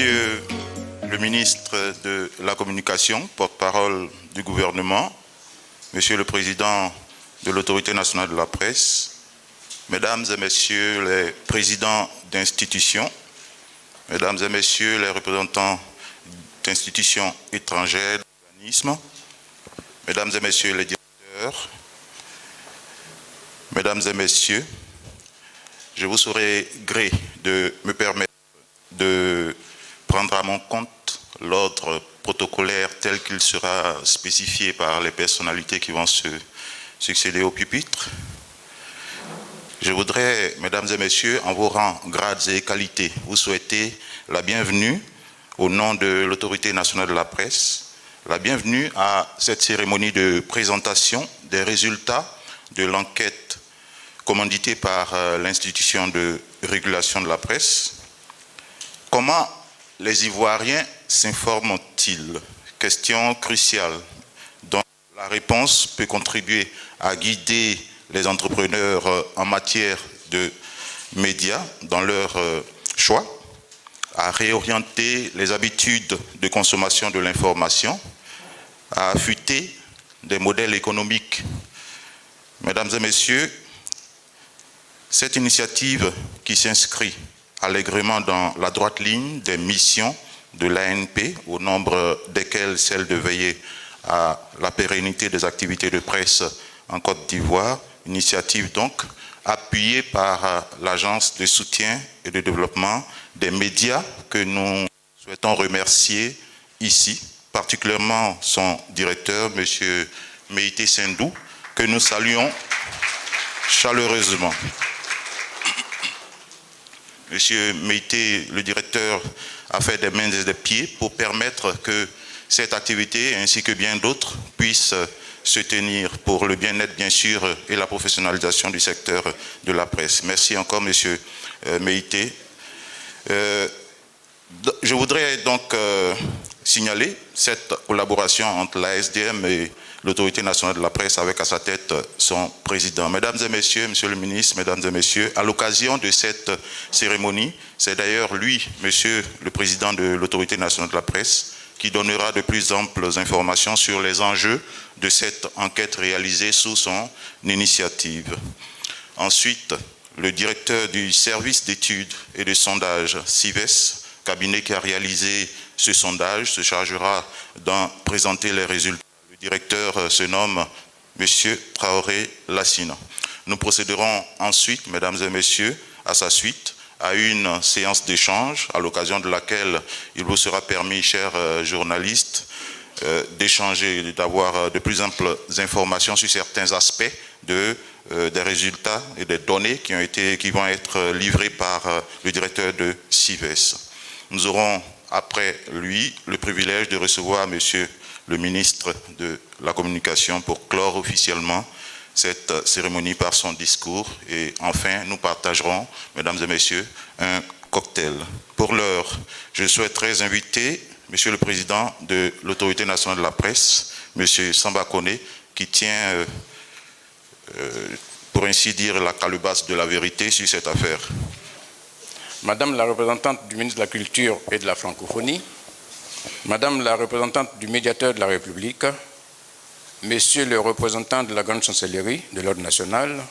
Monsieur le ministre de la Communication, porte-parole du gouvernement, Monsieur le président de l'Autorité nationale de la presse, Mesdames et Messieurs les présidents d'institutions, Mesdames et Messieurs les représentants d'institutions étrangères, d'organismes, Mesdames et Messieurs les directeurs, Mesdames et Messieurs, je vous serai gré de me permettre de prendre à mon compte l'ordre protocolaire tel qu'il sera spécifié par les personnalités qui vont se succéder au pupitre. Je voudrais, Mesdames et Messieurs, en vos rangs, grades et qualités, vous souhaiter la bienvenue au nom de l'Autorité nationale de la presse, la bienvenue à cette cérémonie de présentation des résultats de l'enquête commanditée par l'institution de régulation de la presse. Comment les Ivoiriens s'informent-ils? Question cruciale dont la réponse peut contribuer à guider les entrepreneurs en matière de médias dans leur choix, à réorienter les habitudes de consommation de l'information, à affûter des modèles économiques. Mesdames et Messieurs, cette initiative qui s'inscrit allègrement dans la droite ligne des missions de l'ANP, au nombre desquelles celle de veiller à la pérennité des activités de presse en Côte d'Ivoire, initiative donc appuyée par l'Agence de soutien et de développement des médias que nous souhaitons remercier ici, particulièrement son directeur, M. Meïté Sendou, que nous saluons chaleureusement. Monsieur Meïté, le directeur, a fait des mains et des pieds pour permettre que cette activité, ainsi que bien d'autres, puissent se tenir pour le bien-être, bien sûr, et la professionnalisation du secteur de la presse. Merci encore, Monsieur Meïté. Je voudrais donc signaler cette collaboration entre l'ASDM et l'Autorité nationale de la presse avec à sa tête son président. Mesdames et Messieurs, Monsieur le ministre, Mesdames et Messieurs, à l'occasion de cette cérémonie, c'est d'ailleurs lui, Monsieur le président de l'Autorité nationale de la presse, qui donnera de plus amples informations sur les enjeux de cette enquête réalisée sous son initiative. Ensuite, le directeur du service d'études et de sondage CIVES, cabinet qui a réalisé ce sondage, se chargera d'en présenter les résultats. Le directeur se nomme M. Traoré Lassina. Nous procéderons ensuite, Mesdames et Messieurs, à sa suite, à une séance d'échange, à l'occasion de laquelle il vous sera permis, chers journalistes, d'échanger, d'avoir de plus amples informations sur certains aspects des résultats et des données qui vont être livrés par le directeur de CIVES. Nous aurons, après lui, le privilège de recevoir Monsieur le ministre de la Communication pour clore officiellement cette cérémonie par son discours. Et enfin, nous partagerons, Mesdames et Messieurs, un cocktail. Pour l'heure, je souhaiterais inviter Monsieur le Président de l'Autorité nationale de la presse, Monsieur Samba Koné, qui tient, pour ainsi dire, la calebasse de la vérité sur cette affaire. Madame la représentante du ministre de la Culture et de la Francophonie, Madame la représentante du médiateur de la République, Monsieur le représentant de la Grande Chancellerie de l'Ordre national,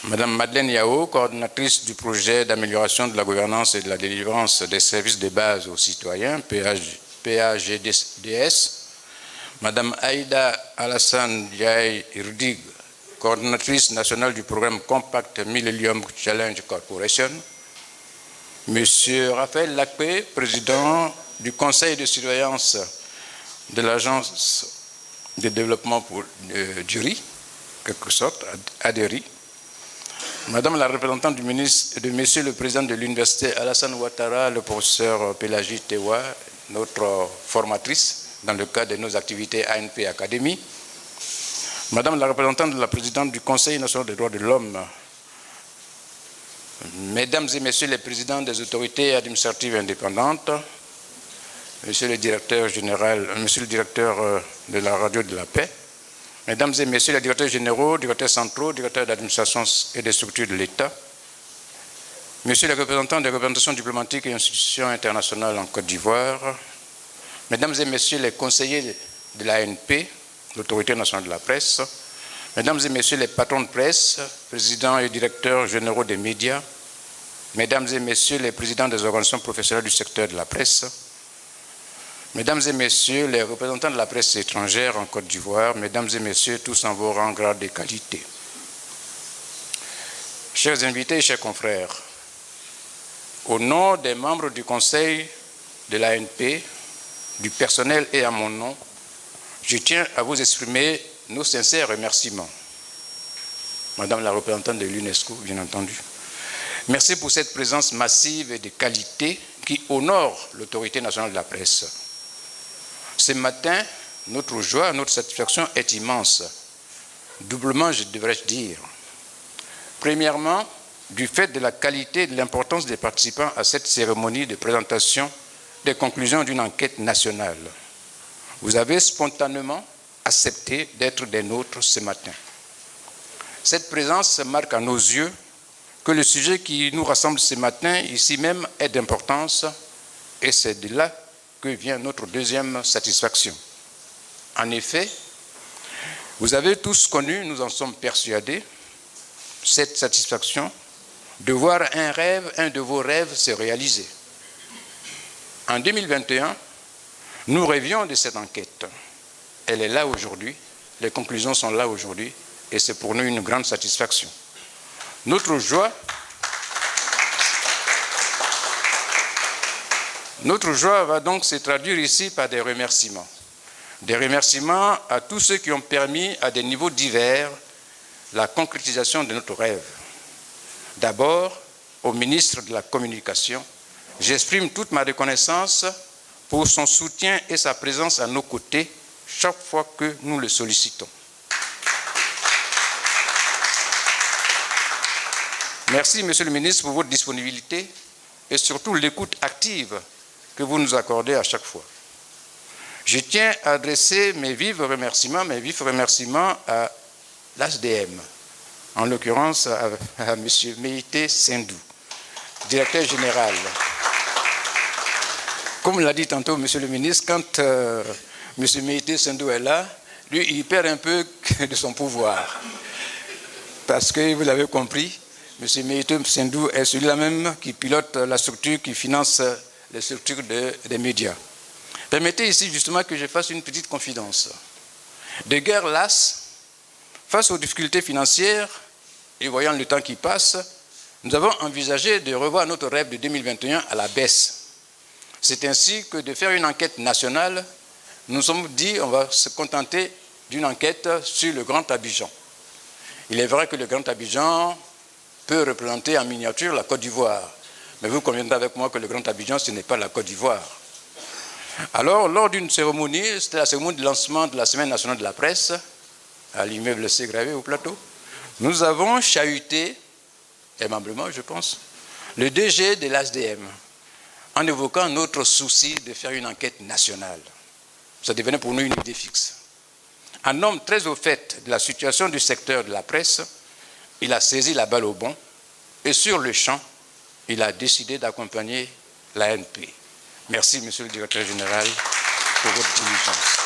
Madame Madeleine Yao, coordinatrice du projet d'amélioration de la gouvernance et de la délivrance des services de base aux citoyens, PAGDS, Madame Aïda Alassane Diaye Irdig, coordinatrice nationale du programme Compact Millennium Challenge Corporation, Monsieur Raphaël Lacpé, président du conseil de surveillance de l'agence de développement du riz, quelque sorte, ADERI, Madame la représentante du ministre, de Monsieur le président de l'université Alassane Ouattara, le professeur Pélagie Tewa, notre formatrice dans le cadre de nos activités ANP Academy, Madame la représentante de la présidente du Conseil national des droits de l'homme, Mesdames et Messieurs les présidents des autorités administratives indépendantes, Monsieur le directeur général, Monsieur le directeur de la radio de la paix, Mesdames et Messieurs les directeurs généraux, directeurs centraux, directeurs d'administration et des structures de l'État, Messieurs les représentants des représentations diplomatiques et institutions internationales en Côte d'Ivoire, Mesdames et Messieurs les conseillers de l'ANP, l'Autorité nationale de la presse, Mesdames et Messieurs les patrons de presse, présidents et directeurs généraux des médias, Mesdames et Messieurs les présidents des organisations professionnelles du secteur de la presse, Mesdames et Messieurs les représentants de la presse étrangère en Côte d'Ivoire, Mesdames et Messieurs tous en vos rangs, grades et qualités. Chers invités et chers confrères, au nom des membres du Conseil de l'ANP, du personnel et à mon nom, je tiens à vous exprimer nos sincères remerciements. Madame la représentante de l'UNESCO, bien entendu. Merci pour cette présence massive et de qualité qui honore l'autorité nationale de la presse. Ce matin, notre joie, notre satisfaction est immense. Doublement, devrais-je dire. Premièrement, du fait de la qualité et de l'importance des participants à cette cérémonie de présentation des conclusions d'une enquête nationale. Vous avez spontanément accepté d'être des nôtres ce matin. Cette présence marque à nos yeux que le sujet qui nous rassemble ce matin, ici même, est d'importance, et c'est de là que vient notre deuxième satisfaction. En effet, vous avez tous connu, nous en sommes persuadés, cette satisfaction de voir un de vos rêves se réaliser. En 2021, nous rêvions de cette enquête. Elle est là aujourd'hui, les conclusions sont là aujourd'hui, et c'est pour nous une grande satisfaction. Notre joie va donc se traduire ici par des remerciements. Des remerciements à tous ceux qui ont permis, à des niveaux divers, la concrétisation de notre rêve. D'abord, au ministre de la Communication, j'exprime toute ma reconnaissance pour son soutien et sa présence à nos côtés chaque fois que nous le sollicitons. Merci, Monsieur le ministre, pour votre disponibilité et surtout l'écoute active que vous nous accordez à chaque fois. Je tiens à adresser mes vifs remerciements à l'ASDM, en l'occurrence à M. Meïté Sendou, directeur général. Comme l'a dit tantôt M. le ministre, quand M. Meïté Sendou est là, lui, il perd un peu de son pouvoir. Parce que, vous l'avez compris, M. Meïté Sendou est celui-là même qui pilote la structure qui finance les structures des médias. Permettez ici justement que je fasse une petite confidence. De guerre lasse, face aux difficultés financières et voyant le temps qui passe, nous avons envisagé de revoir notre rêve de 2021 à la baisse. C'est ainsi que de faire une enquête nationale, nous nous sommes dit on va se contenter d'une enquête sur le Grand Abidjan. Il est vrai que le Grand Abidjan peut représenter en miniature la Côte d'Ivoire. Mais vous conviendrez avec moi que le Grand Abidjan, ce n'est pas la Côte d'Ivoire. Alors, lors d'une cérémonie, c'était la cérémonie de lancement de la Semaine nationale de la presse, à l'immeuble C gravé au plateau, nous avons chahuté, aimablement je pense, le DG de l'ASDM, en évoquant notre souci de faire une enquête nationale. Ça devenait pour nous une idée fixe. Un homme très au fait de la situation du secteur de la presse, il a saisi la balle au bond et sur le champ, il a décidé d'accompagner l'ANP. Merci, Monsieur le Directeur général, pour votre diligence.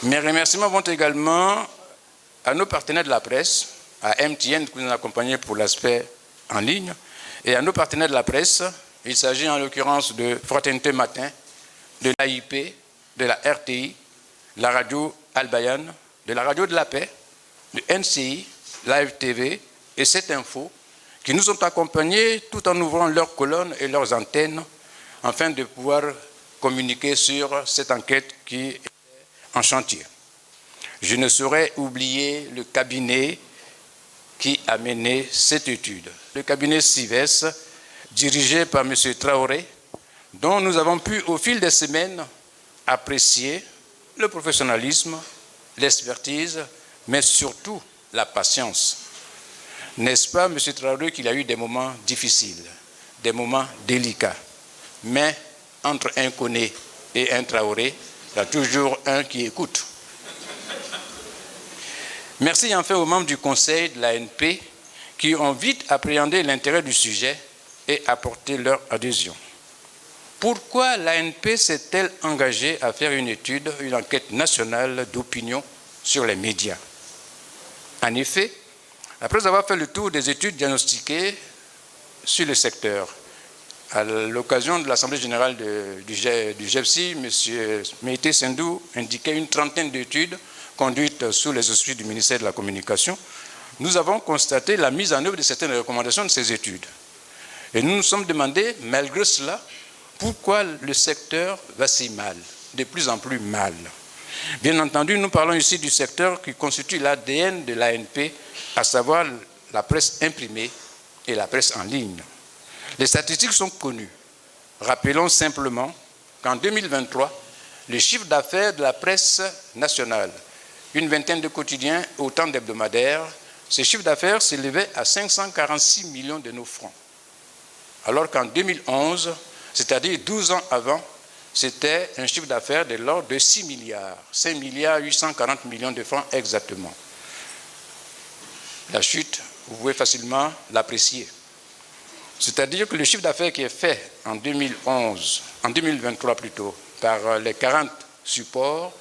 Mes remerciements vont également à nos partenaires de la presse, à MTN qui nous a accompagnés pour l'aspect en ligne, et à nos partenaires de la presse. Il s'agit en l'occurrence de Fraternité Matin, de l'AIP, de la RTI, de la radio Al-Bayan, de la radio de la paix, de NCI, Live TV et cette info qui nous ont accompagnés tout en ouvrant leurs colonnes et leurs antennes afin de pouvoir communiquer sur cette enquête qui est en chantier. Je ne saurais oublier le cabinet qui a mené cette étude, le cabinet CIVES, dirigé par M. Traoré, dont nous avons pu, au fil des semaines, apprécier le professionnalisme, l'expertise, mais surtout la patience. N'est-ce pas, M. Traoré, qu'il a eu des moments difficiles, des moments délicats, mais entre un Koné et un Traoré, il y a toujours un qui écoute. Merci enfin aux membres du Conseil de l'ANP qui ont vite appréhendé l'intérêt du sujet et apporté leur adhésion. Pourquoi l'ANP s'est-elle engagée à faire une enquête nationale d'opinion sur les médias? En effet, après avoir fait le tour des études diagnostiquées sur le secteur, à l'occasion de l'Assemblée générale du GEPSI, M. Meïté Sendou indiquait une trentaine d'études conduites sous les auspices du ministère de la Communication. Nous avons constaté la mise en œuvre de certaines recommandations de ces études. Et nous nous sommes demandé, malgré cela, pourquoi le secteur va si mal, de plus en plus mal. Bien entendu, nous parlons ici du secteur qui constitue l'ADN de l'ANP, à savoir la presse imprimée et la presse en ligne. Les statistiques sont connues. Rappelons simplement qu'en 2023, le chiffre d'affaires de la presse nationale, une vingtaine de quotidiens, autant d'hebdomadaires, ce chiffre d'affaires s'élevait à 546 millions de nos francs. Alors qu'en 2011, c'est-à-dire 12 ans avant, c'était un chiffre d'affaires de l'ordre de 6 milliards, 5 milliards 840 millions de francs exactement. La chute, vous pouvez facilement l'apprécier. C'est-à-dire que le chiffre d'affaires qui est fait en 2023 plutôt, par les 40 supports,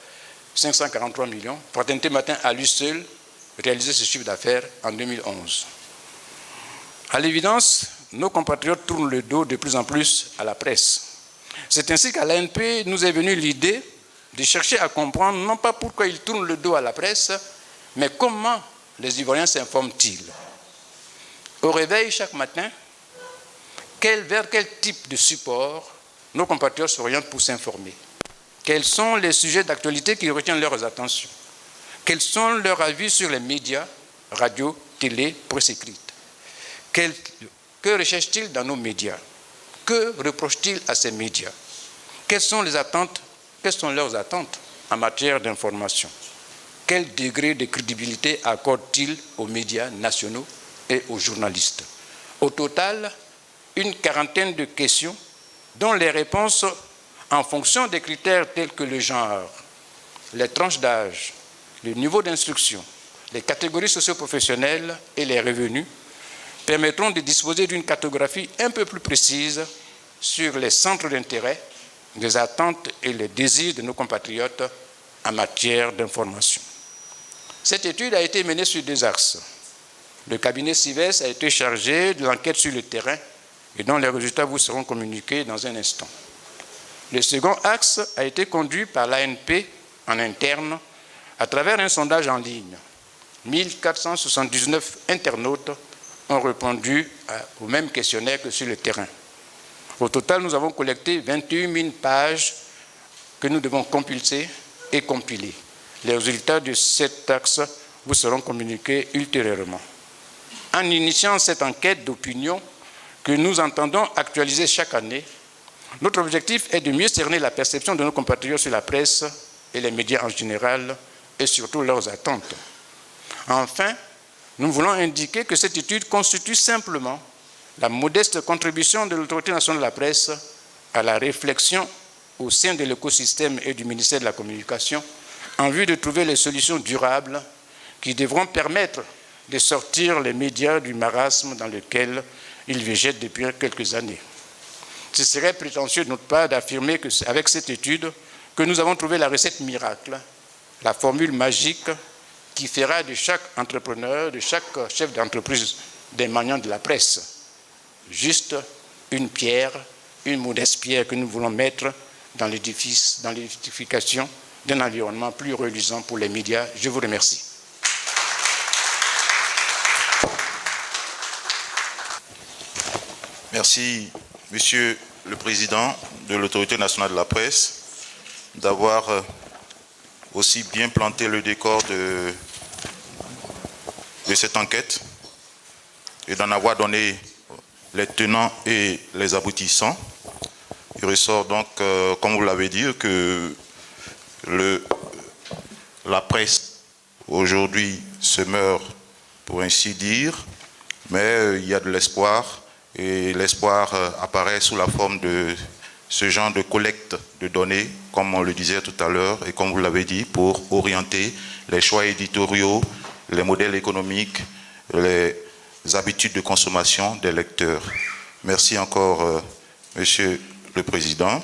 543 millions, Fraternité Matin à lui seul réalisé ce chiffre d'affaires en 2011. À l'évidence, nos compatriotes tournent le dos de plus en plus à la presse. C'est ainsi qu'à l'ANP nous est venue l'idée de chercher à comprendre non pas pourquoi ils tournent le dos à la presse, mais comment les Ivoiriens s'informent-ils. Au réveil chaque matin, vers quel type de support nos compatriotes s'orientent pour s'informer? Quels sont les sujets d'actualité qui retiennent leurs attentions? Quels sont leurs avis sur les médias, radio, télé, presse écrite? Que recherchent-ils dans nos médias? Que reprochent-ils à ces médias? Quelles sont leurs attentes en matière d'information? Quel degré de crédibilité accordent-ils aux médias nationaux et aux journalistes? Au total, une quarantaine de questions dont les réponses, en fonction des critères tels que le genre, les tranches d'âge, le niveau d'instruction, les catégories socio-professionnelles et les revenus, permettront de disposer d'une cartographie un peu plus précise sur les centres d'intérêt, les attentes et les désirs de nos compatriotes en matière d'information. Cette étude a été menée sur 2 axes. Le cabinet CIVES a été chargé de l'enquête sur le terrain et dont les résultats vous seront communiqués dans un instant. Le second axe a été conduit par l'ANP en interne à travers un sondage en ligne. 1479 internautes ont répondu au même questionnaire que sur le terrain. Au total, nous avons collecté 21 000 pages que nous devons compulser et compiler. Les résultats de cet axe vous seront communiqués ultérieurement. En initiant cette enquête d'opinion que nous entendons actualiser chaque année, notre objectif est de mieux cerner la perception de nos compatriotes sur la presse et les médias en général et surtout leurs attentes. Enfin, nous voulons indiquer que cette étude constitue simplement la modeste contribution de l'Autorité nationale de la presse à la réflexion au sein de l'écosystème et du ministère de la Communication en vue de trouver les solutions durables qui devront permettre de sortir les médias du marasme dans lequel ils végètent depuis quelques années. Ce serait prétentieux de notre part d'affirmer qu'avec cette étude, que nous avons trouvé la recette miracle, la formule magique qui fera de chaque entrepreneur, de chaque chef d'entreprise des magnats de la presse, juste une pierre, une modeste pierre que nous voulons mettre dans l'édification d'un environnement plus reluisant pour les médias. Je vous remercie. Merci, Monsieur le Président de l'Autorité nationale de la presse, d'avoir aussi bien planté le décor de cette enquête et d'en avoir donné les tenants et les aboutissants. Il ressort donc, comme vous l'avez dit, que la presse aujourd'hui se meurt, pour ainsi dire, mais il y a de l'espoir. Et l'espoir apparaît sous la forme de ce genre de collecte de données, comme on le disait tout à l'heure, et comme vous l'avez dit, pour orienter les choix éditoriaux, les modèles économiques, habitudes de consommation des lecteurs. Merci encore, Monsieur le Président.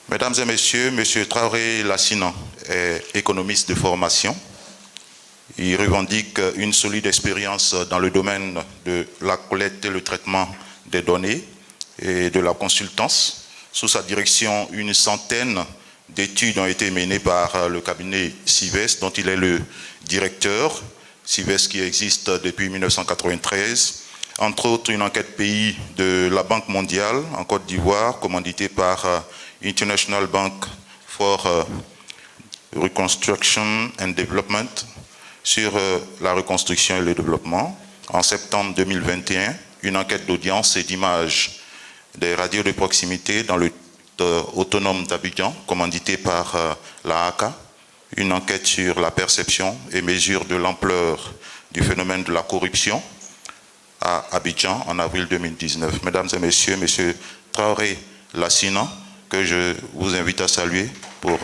Mesdames et Messieurs, M. Traoré Lassinan est économiste de formation. Il revendique une solide expérience dans le domaine de la collecte et le traitement des données et de la consultance. Sous sa direction, une centaine d'études ont été menées par le cabinet CIVES, dont il est le directeur. CIVES qui existe depuis 1993. Entre autres, une enquête pays de la Banque mondiale en Côte d'Ivoire, commanditée par International Bank for Reconstruction and Development, sur la reconstruction et le développement. En septembre 2021, une enquête d'audience et d'image des radios de proximité dans le autonome d'Abidjan, commanditée par la ACA, une enquête sur la perception et mesure de l'ampleur du phénomène de la corruption à Abidjan en avril 2019. Mesdames et Messieurs, M. Traoré Lassinan, que je vous invite à saluer pour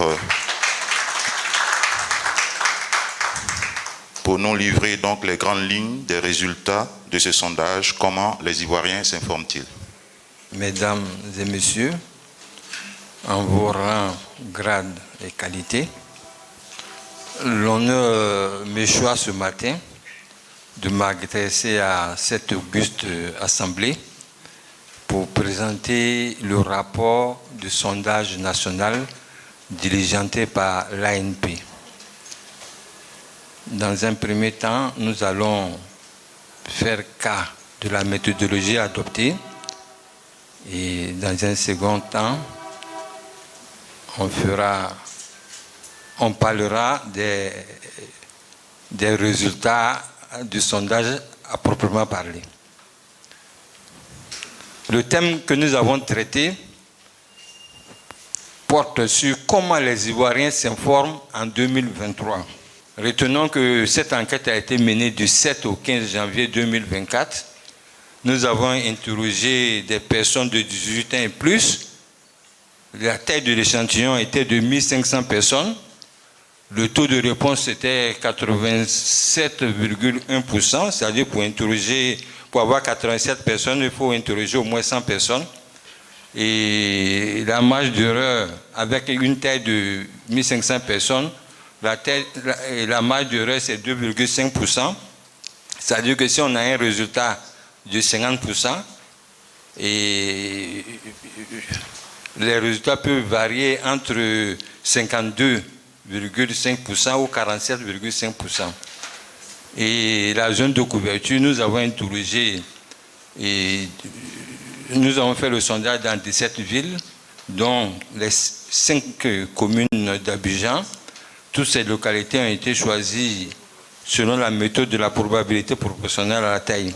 nous livrer donc les grandes lignes des résultats de ce sondage. Comment les Ivoiriens s'informent-ils? Mesdames et Messieurs, en vos rangs, grades et qualités, l'honneur m'échoit ce matin de m'adresser à cette auguste assemblée pour présenter le rapport du sondage national diligenté par l'ANP. Dans un premier temps, nous allons faire cas de la méthodologie adoptée et dans un second temps, on parlera des résultats du sondage à proprement parler. Le thème que nous avons traité porte sur comment les Ivoiriens s'informent en 2023. Retenons que cette enquête a été menée du 7 au 15 janvier 2024. Nous avons interrogé des personnes de 18 ans et plus. La taille de l'échantillon était de 1500 personnes. Le taux de réponse était 87,1%, c'est-à-dire pour avoir 87 personnes, il faut interroger au moins 100 personnes. Et la marge d'erreur, avec une taille de 1500 personnes, la marge d'erreur c'est 2,5%. C'est-à-dire que si on a un résultat de 50%, et les résultats peuvent varier entre 52,5% ou 47,5%. Et la zone de couverture, nous avons interrogé et nous avons fait le sondage dans 17 villes, dont les 5 communes d'Abidjan. Toutes ces localités ont été choisies selon la méthode de la probabilité proportionnelle à la taille.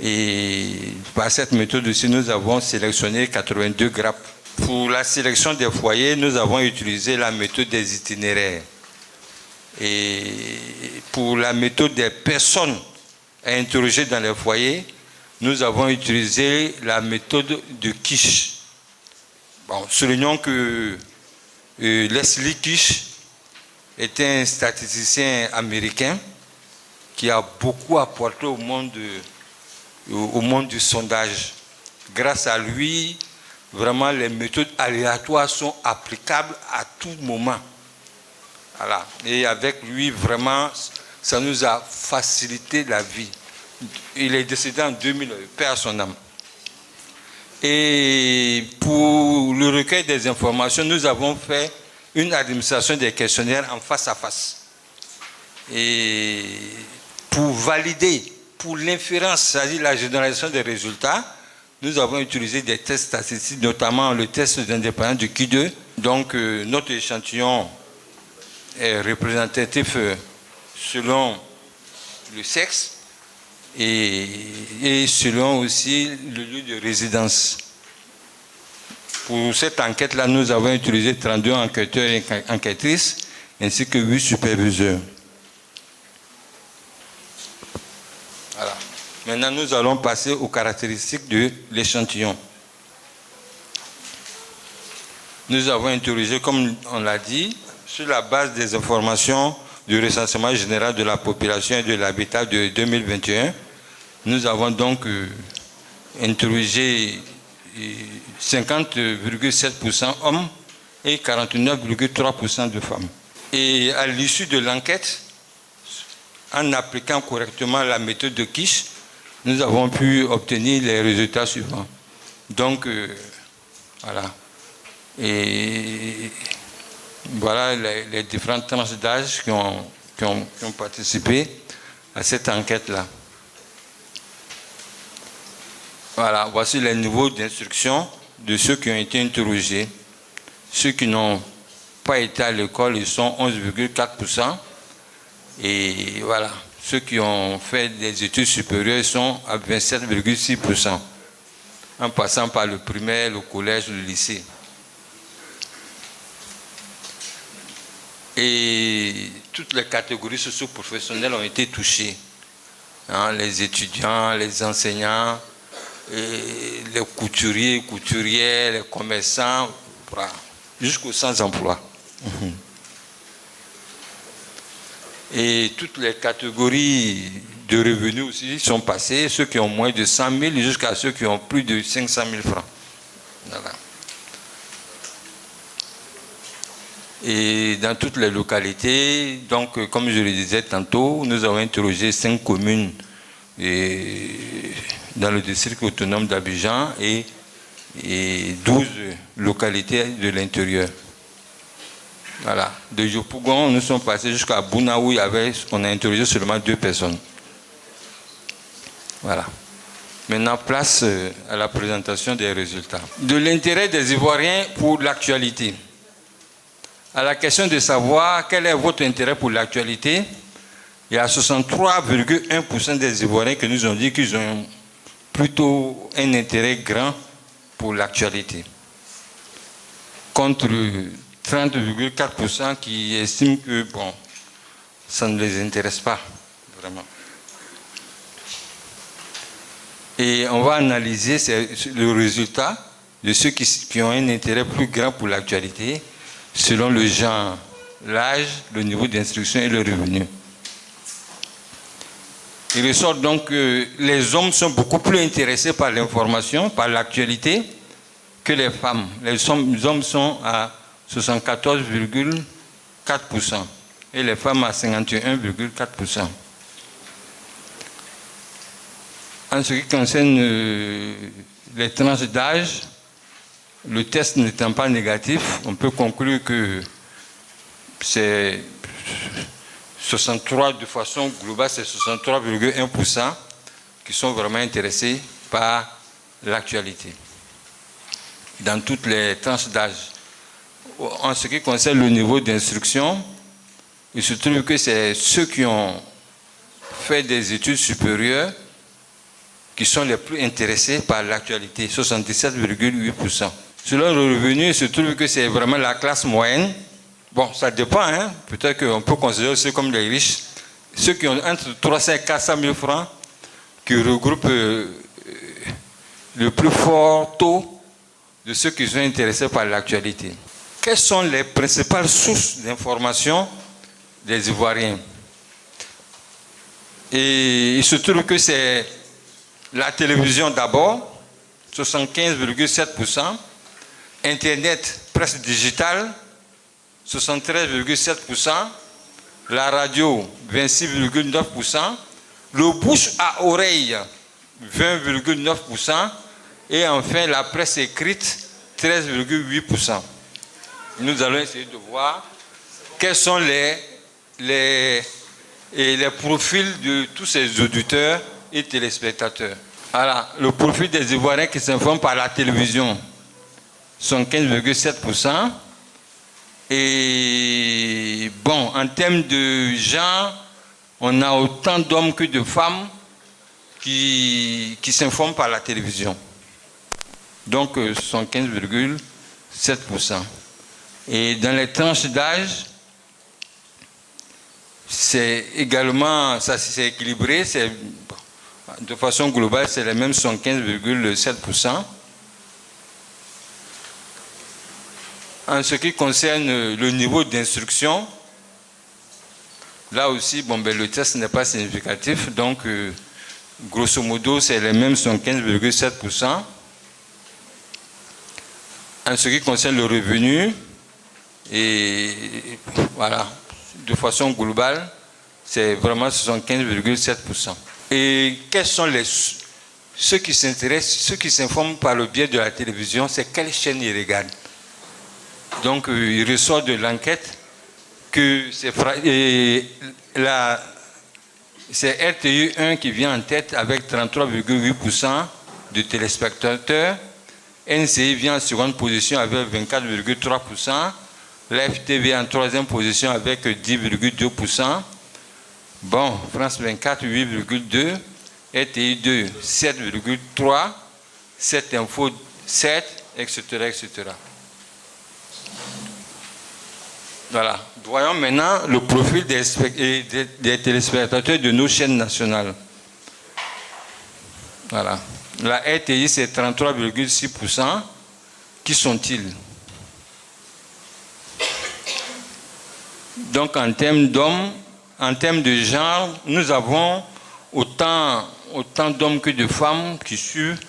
Et par cette méthode aussi, nous avons sélectionné 82 grappes. Pour la sélection des foyers, nous avons utilisé la méthode des itinéraires. Et pour la méthode des personnes à interroger dans les foyers, nous avons utilisé la méthode de Kish. Bon, soulignons que Leslie Kish était un statisticien américain qui a beaucoup apporté au monde du sondage. Grâce à lui, vraiment, les méthodes aléatoires sont applicables à tout moment. Voilà. Et avec lui, vraiment, ça nous a facilité la vie. Il est décédé en 2000, paix à son âme. Et pour le recueil des informations, nous avons fait une administration des questionnaires en face à face. Et pour valider, pour l'inférence, c'est-à-dire la généralisation des résultats, nous avons utilisé des tests statistiques, notamment le test d'indépendance du Q2. Donc, notre échantillon est représentatif selon le sexe et selon aussi le lieu de résidence. Pour cette enquête-là, nous avons utilisé 32 enquêteurs et enquêtrices, ainsi que 8 superviseurs. Voilà. Maintenant, nous allons passer aux caractéristiques de l'échantillon. Nous avons interrogé, comme on l'a dit, sur la base des informations du recensement général de la population et de l'habitat de 2021, nous avons donc interrogé 50,7% hommes et 49,3% de femmes. Et à l'issue de l'enquête, en appliquant correctement la méthode de Kish, nous avons pu obtenir les résultats suivants. Donc, voilà. Et voilà les différentes tranches d'âge qui ont participé à cette enquête-là. Voilà, voici les niveaux d'instruction de ceux qui ont été interrogés. Ceux qui n'ont pas été à l'école, ils sont 11,4%. Et voilà, ceux qui ont fait des études supérieures, ils sont à 27,6%, en passant par le primaire, le collège, le lycée. Et toutes les catégories socio-professionnelles ont été touchées. Hein, les étudiants, les enseignants, et les couturiers, couturières, les commerçants, voilà, jusqu'aux sans-emploi. Et toutes les catégories de revenus aussi sont passées, ceux qui ont moins de 100 000 jusqu'à ceux qui ont plus de 500 000 francs. Voilà. Et dans toutes les localités, donc comme je le disais tantôt, nous avons interrogé 5 communes dans le district autonome d'Abidjan et 12 localités de l'intérieur. Voilà. De Yopougon, nous sommes passés jusqu'à Bouna où on a interrogé seulement 2 personnes. Voilà. Maintenant, place à la présentation des résultats. De l'intérêt des Ivoiriens pour l'actualité. À la question de savoir quel est votre intérêt pour l'actualité, il y a 63,1% des Ivoiriens qui nous ont dit qu'ils ont plutôt un intérêt grand pour l'actualité, contre 30,4% qui estiment que bon, ça ne les intéresse pas vraiment. Et on va analyser le résultat de ceux qui ont un intérêt plus grand pour l'actualité selon le genre, l'âge, le niveau d'instruction et le revenu. Il ressort donc que les hommes sont beaucoup plus intéressés par l'information, par l'actualité, que les femmes. Les hommes sont à 74,4% et les femmes à 51,4%. En ce qui concerne les tranches d'âge, le test n'étant pas négatif, on peut conclure que c'est 63, de façon globale, c'est 63,1% qui sont vraiment intéressés par l'actualité, dans toutes les tranches d'âge. En ce qui concerne le niveau d'instruction, il se trouve que c'est ceux qui ont fait des études supérieures qui sont les plus intéressés par l'actualité, 77,8%. Selon le revenu, il se trouve que c'est vraiment la classe moyenne. Bon, ça dépend, hein? Peut-être qu'on peut considérer ceux comme les riches, ceux qui ont entre 300 et 400 000 francs, qui regroupent le plus fort taux de ceux qui sont intéressés par l'actualité. Quelles sont les principales sources d'information des Ivoiriens? Et il se trouve que c'est la télévision d'abord, 75,7%, Internet, presse digitale, 73,7%, la radio, 26,9%, le bouche à oreille, 20,9%, et enfin la presse écrite, 13,8%. Nous allons essayer de voir quels sont les profils de tous ces auditeurs et téléspectateurs. Voilà, le profil des Ivoiriens qui s'informent par la télévision sont 15,7%. Et bon, en termes de genre, on a autant d'hommes que de femmes qui s'informent par la télévision. Donc, ce sont 15,7%. Et dans les tranches d'âge, c'est également, ça c'est équilibré, de façon globale, c'est les mêmes 15,7%. En ce qui concerne le niveau d'instruction, Là aussi, bon, ben, le test n'est pas significatif, donc grosso modo, c'est les mêmes 15,7%. En ce qui concerne le revenu, et voilà, de façon globale, c'est vraiment 75,7%. Et quels sont ceux qui s'intéressent, ceux qui s'informent par le biais de la télévision, c'est quelle chaîne ils regardent. Donc, il ressort de l'enquête que c'est RTI 1 qui vient en tête avec 33,8% de téléspectateurs. NCI vient en seconde position avec 24,3%. l'AFTV en troisième position avec 10,2%. Bon, France 24, 8,2%. RTI 2, 7,3%. 7 Info, 7%, etc., etc. Voilà. Voyons maintenant le profil des téléspectateurs de nos chaînes nationales. Voilà. La RTI, c'est 33,6%. Qui sont-ils? Donc, en termes d'hommes, en termes de genre, nous avons autant d'hommes que de femmes qui suivent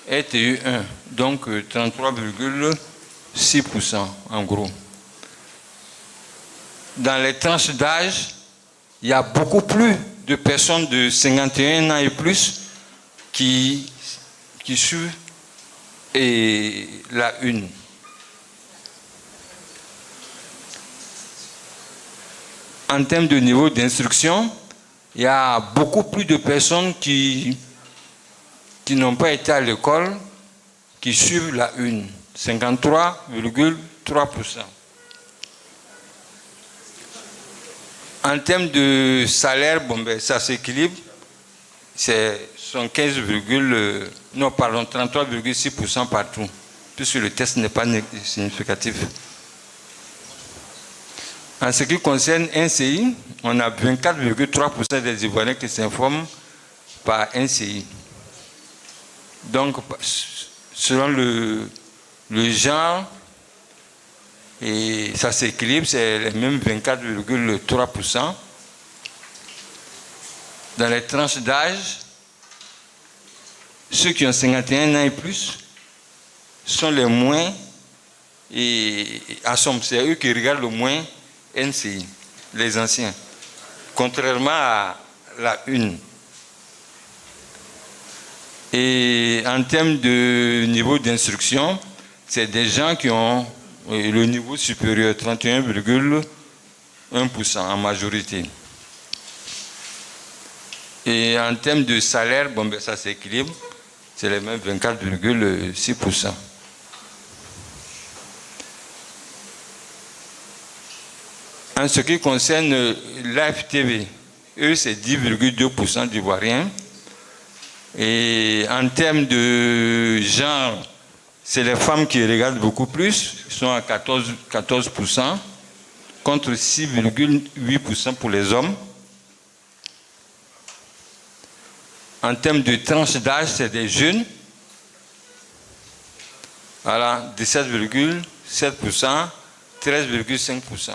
RTI 1. Donc, 33,6% en gros. Dans les tranches d'âge, il y a beaucoup plus de personnes de 51 ans et plus qui suivent la une. En termes de niveau d'instruction, il y a beaucoup plus de personnes qui n'ont pas été à l'école qui suivent la une. 53,3%. En termes de salaire, bon, ben, ça s'équilibre. C'est 33,6% partout, puisque le test n'est pas significatif. En ce qui concerne NCI, on a 24,3% des Ivoiriens qui s'informent par NCI. Donc, selon le genre, et ça s'équilibre, c'est les mêmes 24,3%. Dans les tranches d'âge, ceux qui ont 51 ans et plus sont les moins, et en somme, c'est eux qui regardent le moins NCI, les anciens, contrairement à la une. Et en termes de niveau d'instruction, c'est des gens qui ont le niveau supérieur, 31,1% en majorité. Et en termes de salaire, bon, ben, ça s'équilibre, c'est les mêmes 24,6%. En ce qui concerne l'AFTV, eux, c'est 10,2% d'Ivoiriens. Et en termes de genre, c'est les femmes qui regardent beaucoup plus, ils sont à 14% contre 6,8% pour les hommes. En termes de tranche d'âge, c'est des jeunes. Voilà, 17,7%, 13,5%.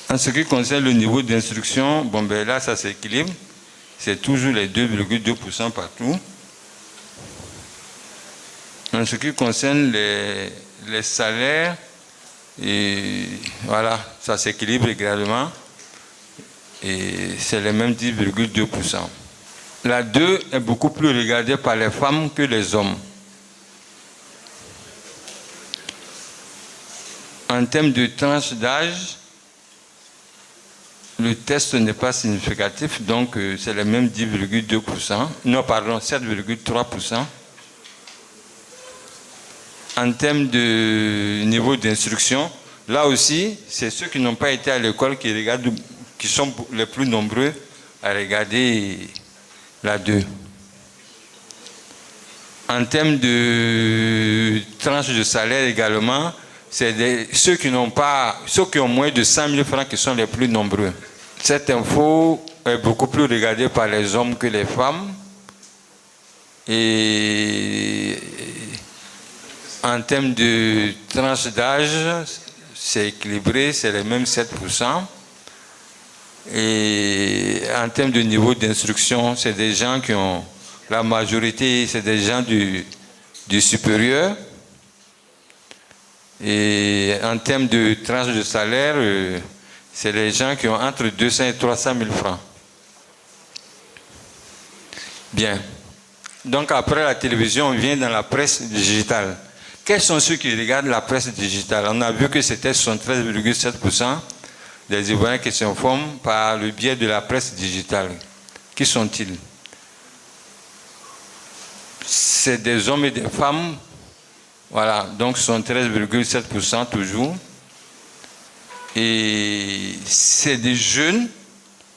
En ce qui concerne le niveau d'instruction, bon, ben là, ça s'équilibre. C'est toujours les 2,2% partout. En ce qui concerne les salaires, et voilà, ça s'équilibre également. Et c'est les mêmes 10,2%. La 2 est beaucoup plus regardée par les femmes que les hommes. En termes de tranche d'âge, le test n'est pas significatif, donc c'est les mêmes 10,2%. Non, pardon, 7,3%. En termes de niveau d'instruction, là aussi, c'est ceux qui n'ont pas été à l'école qui regardent, qui sont les plus nombreux à regarder la 2. En termes de tranche de salaire également, c'est ceux qui ont moins de 100 000 francs qui sont les plus nombreux. Cette info est beaucoup plus regardée par les hommes que les femmes. Et en termes de tranche d'âge, c'est équilibré, c'est les mêmes 7%. Et en termes de niveau d'instruction, c'est des gens qui ont, la majorité, c'est des gens du supérieur. Et en termes de tranche de salaire, c'est les gens qui ont entre 200 et 300 000 francs. Bien. Donc après la télévision, on vient dans la presse digitale. Quels sont ceux qui regardent la presse digitale? On a vu que c'était 73,7% des Ivoiriens qui s'informent par le biais de la presse digitale. Qui sont-ils? C'est des hommes et des femmes. Voilà, donc 73,7% toujours. Et c'est des jeunes,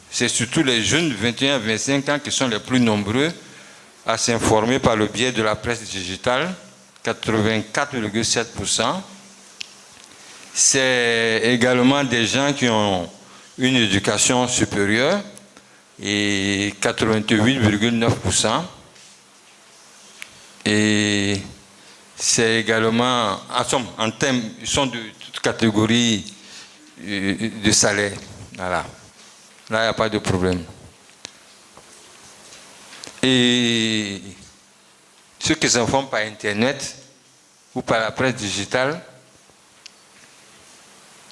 c'est surtout les jeunes 21 à 25 ans qui sont les plus nombreux à s'informer par le biais de la presse digitale, 84,7%. C'est également des gens qui ont une éducation supérieure et 88,9%. Et c'est également, en termes, ils sont de toutes catégories de salaire. Voilà. Là, il n'y a pas de problème. Et ceux qui s'informent par Internet ou par la presse digitale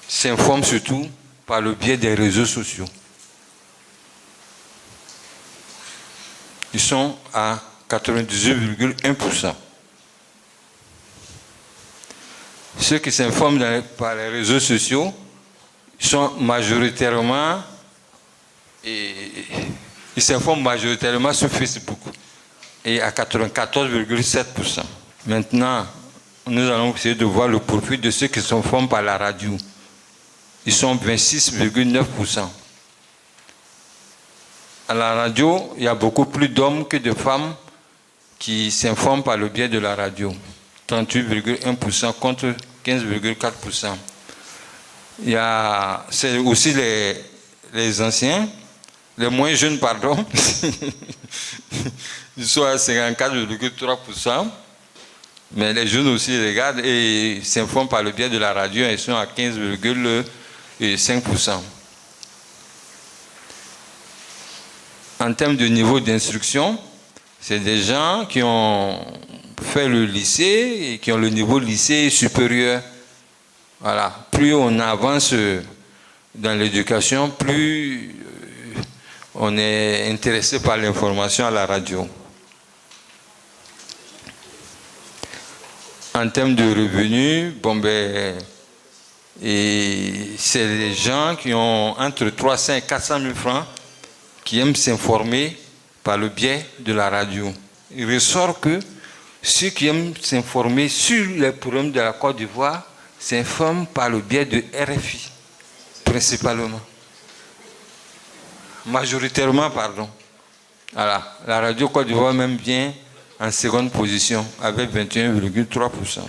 s'informent surtout par le biais des réseaux sociaux. Ils sont à 98,1%. Ceux qui s'informent par les réseaux sociaux sont majoritairement, ils s'informent majoritairement sur Facebook et à 94,7%. Maintenant, nous allons essayer de voir le profil de ceux qui s'informent par la radio. Ils sont 26,9%. À la radio, il y a beaucoup plus d'hommes que de femmes qui s'informent par le biais de la radio. 38,1% contre 15,4%. C'est aussi les anciens, les moins jeunes, pardon, ils sont à 54,3%, mais les jeunes aussi regardent et s'informent par le biais de la radio, ils sont à 15,5%. En termes de niveau d'instruction, c'est des gens qui ont fait le lycée et qui ont le niveau lycée supérieur. Voilà. Plus on avance dans l'éducation, plus on est intéressé par l'information à la radio. En termes de revenus, c'est des gens qui ont entre 300 et 400 000 francs qui aiment s'informer par le biais de la radio. Il ressort que ceux qui aiment s'informer sur les problèmes de la Côte d'Ivoire s'informent par le biais de RFI, principalement. Majoritairement, pardon. Voilà. La radio Côte d'Ivoire même vient en seconde position avec 21,3%.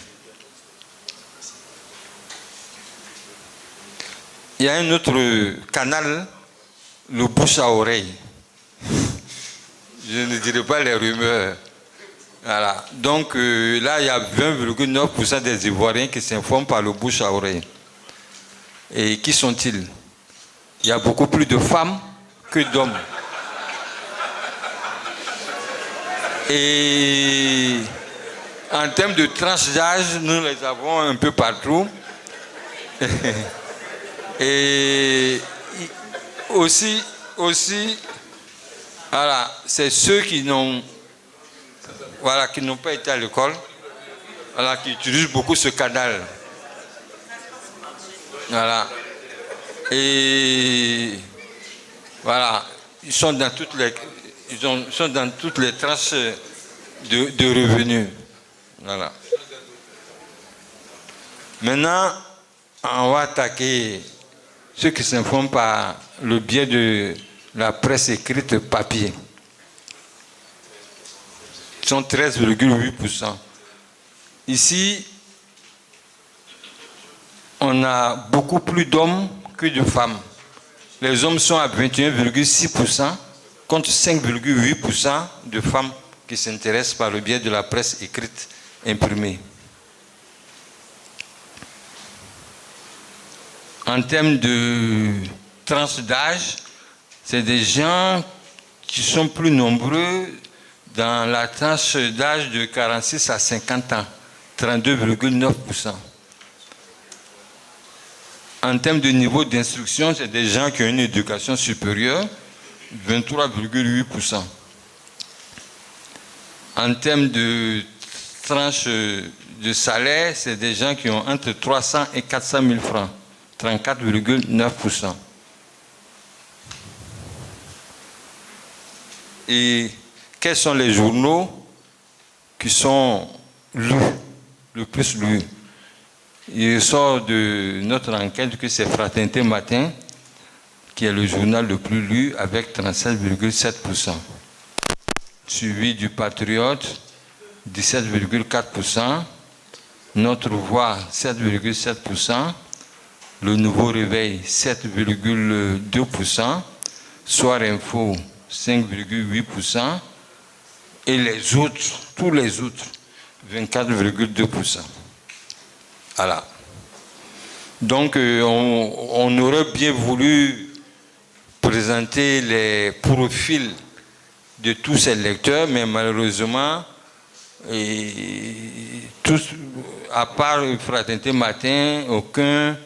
Il y a un autre canal, le bouche à oreille. Je ne dirais pas les rumeurs. Voilà. Donc là, il y a 20,9% des Ivoiriens qui s'informent par le bouche à oreille. Et qui sont-ils? Il y a beaucoup plus de femmes que d'hommes. Et en termes de tranche d'âge, nous les avons un peu partout. Et aussi, voilà, c'est ceux qui n'ont pas été à l'école, voilà, qui utilisent beaucoup ce canal. Voilà. Et voilà, ils sont dans toutes les tranches de revenus. Voilà. Maintenant, on va attaquer ceux qui s'informent par le biais de la presse écrite papier. Ils sont 13,8%. Ici, on a beaucoup plus d'hommes que de femmes. Les hommes sont à 21,6% contre 5,8% de femmes qui s'intéressent par le biais de la presse écrite imprimée. En termes de tranche d'âge, c'est des gens qui sont plus nombreux dans la tranche d'âge de 46 à 50 ans, 32,9%. En termes de niveau d'instruction, c'est des gens qui ont une éducation supérieure, 23,8%. En termes de tranche de salaire, c'est des gens qui ont entre 300 et 400 000 francs, 34,9%. Et quels sont les journaux qui sont lus, le plus lus? Il sort de notre enquête que c'est Fraternité Matin qui est le journal le plus lu avec 37,7%. Suivi du Patriote, 17,4%. Notre Voix, 7,7%. Le Nouveau Réveil, 7,2%. Soir Info, 5,8%. Et les autres, tous les autres, 24,2%. Voilà. Donc, on aurait bien voulu présenter les profils de tous ces lecteurs, mais malheureusement, tous, à part Fraternité Matin, aucun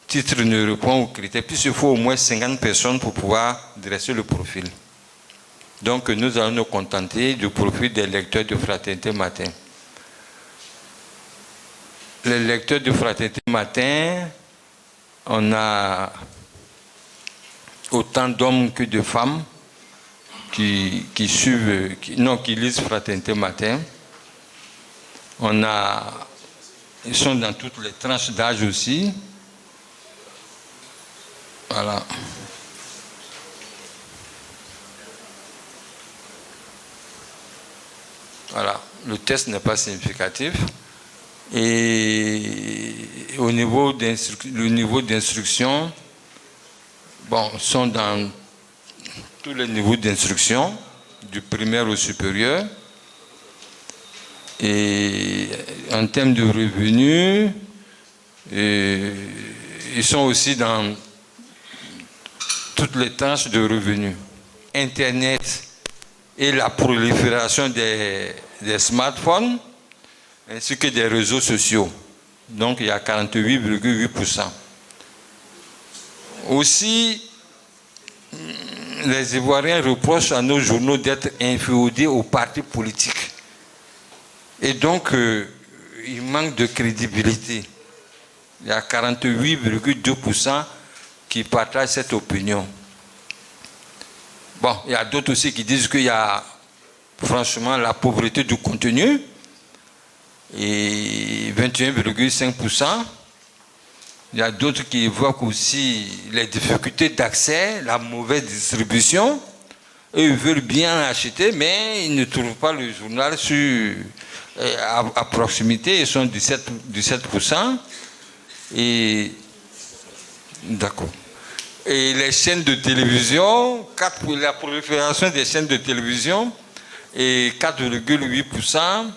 titre ne répond aux critères, puisqu'il faut au moins 50 personnes pour pouvoir dresser le profil. Donc, nous allons nous contenter du profil des lecteurs de Fraternité Matin. Les lecteurs de Fraternité Matin, on a autant d'hommes que de femmes qui suivent, qui lisent Fraternité Matin. Ils sont dans toutes les tranches d'âge aussi. Voilà. Voilà. Le test n'est pas significatif. Et au niveau d'instruction, bon, sont dans tous les niveaux d'instruction, du primaire au supérieur. Et en termes de revenus, ils sont aussi dans toutes les tranches de revenus. Internet et la prolifération des smartphones, ainsi que des réseaux sociaux. Donc il y a 48,8%. Aussi, les Ivoiriens reprochent à nos journaux d'être inféodés aux partis politiques. Et donc, il manque de crédibilité. Il y a 48,2% qui partagent cette opinion. Bon, il y a d'autres aussi qui disent qu'il y a franchement la pauvreté du contenu, et 21,5%. Il y a d'autres qui évoquent aussi les difficultés d'accès, la mauvaise distribution. Eux, ils veulent bien acheter, mais ils ne trouvent pas le journal à proximité. Ils sont 17%. Et d'accord. Et les chaînes de télévision, la prolifération des chaînes de télévision, et 4,8%.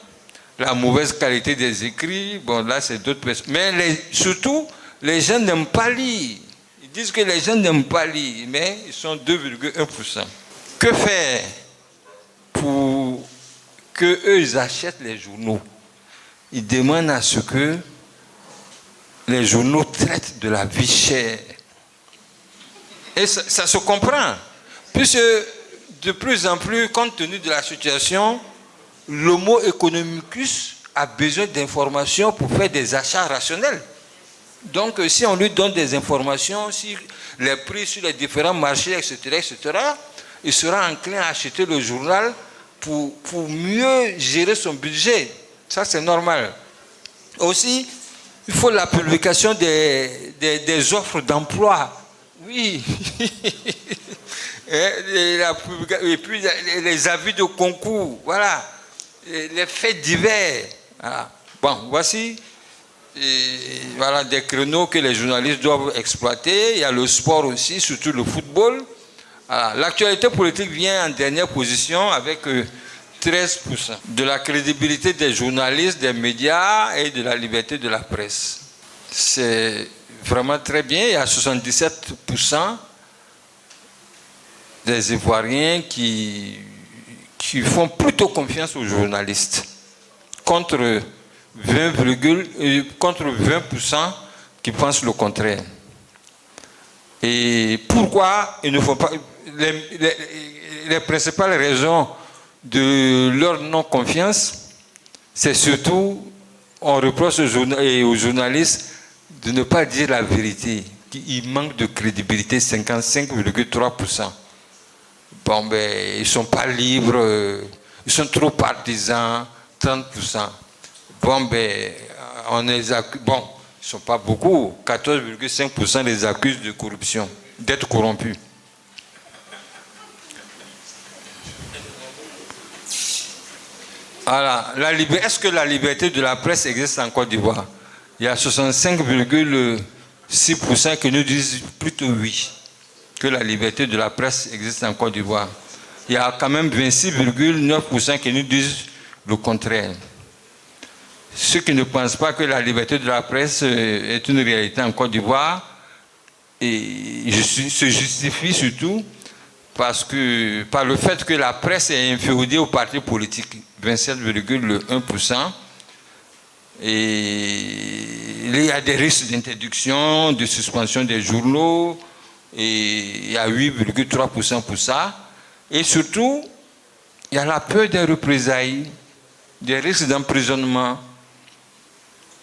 La mauvaise qualité des écrits, bon là c'est d'autres personnes. Mais surtout, les gens n'aiment pas lire. Ils disent que les gens n'aiment pas lire, mais ils sont 2,1%. Que faire pour qu'eux ils achètent les journaux? Ils demandent à ce que les journaux traitent de la vie chère. Et ça se comprend. Puisque de plus en plus, compte tenu de la situation, l'homo economicus a besoin d'informations pour faire des achats rationnels. Donc, si on lui donne des informations sur les prix sur les différents marchés, etc., il sera enclin à acheter le journal pour mieux gérer son budget. Ça, c'est normal. Aussi, il faut la publication des offres d'emploi. Oui. Et puis, les avis de concours. Voilà. Les faits divers. Voilà. Bon, voici voilà, des créneaux que les journalistes doivent exploiter. Il y a le sport aussi, surtout le football. Voilà. L'actualité politique vient en dernière position avec 13%. De la crédibilité des journalistes, des médias et de la liberté de la presse. c'est vraiment très bien. Il y a 77% des Ivoiriens qui font plutôt confiance aux journalistes, contre 20% qui pensent le contraire. Et pourquoi il ne faut pas... Les principales raisons de leur non-confiance, c'est surtout, on reproche aux journalistes de ne pas dire la vérité, qu'il manque de crédibilité, 55,3%. Bon, ben, ils ne sont pas libres, ils sont trop partisans, 30%. Bon, ben, on les accuse, bon, ils ne sont pas beaucoup, 14,5% les accusent de corruption, d'être corrompus. Alors, est-ce que la liberté de la presse existe en Côte d'Ivoire? Il y a 65,6% qui nous disent plutôt oui, que la liberté de la presse existe en Côte d'Ivoire. Il y a quand même 26,9% qui nous disent le contraire. Ceux qui ne pensent pas que la liberté de la presse est une réalité en Côte d'Ivoire se justifient surtout par le fait que la presse est inféodée aux partis politiques, 27,1%. Et il y a des risques d'interdiction, de suspension des journaux, et il y a 8,3% pour ça. Et surtout, il y a la peur des représailles, des risques d'emprisonnement,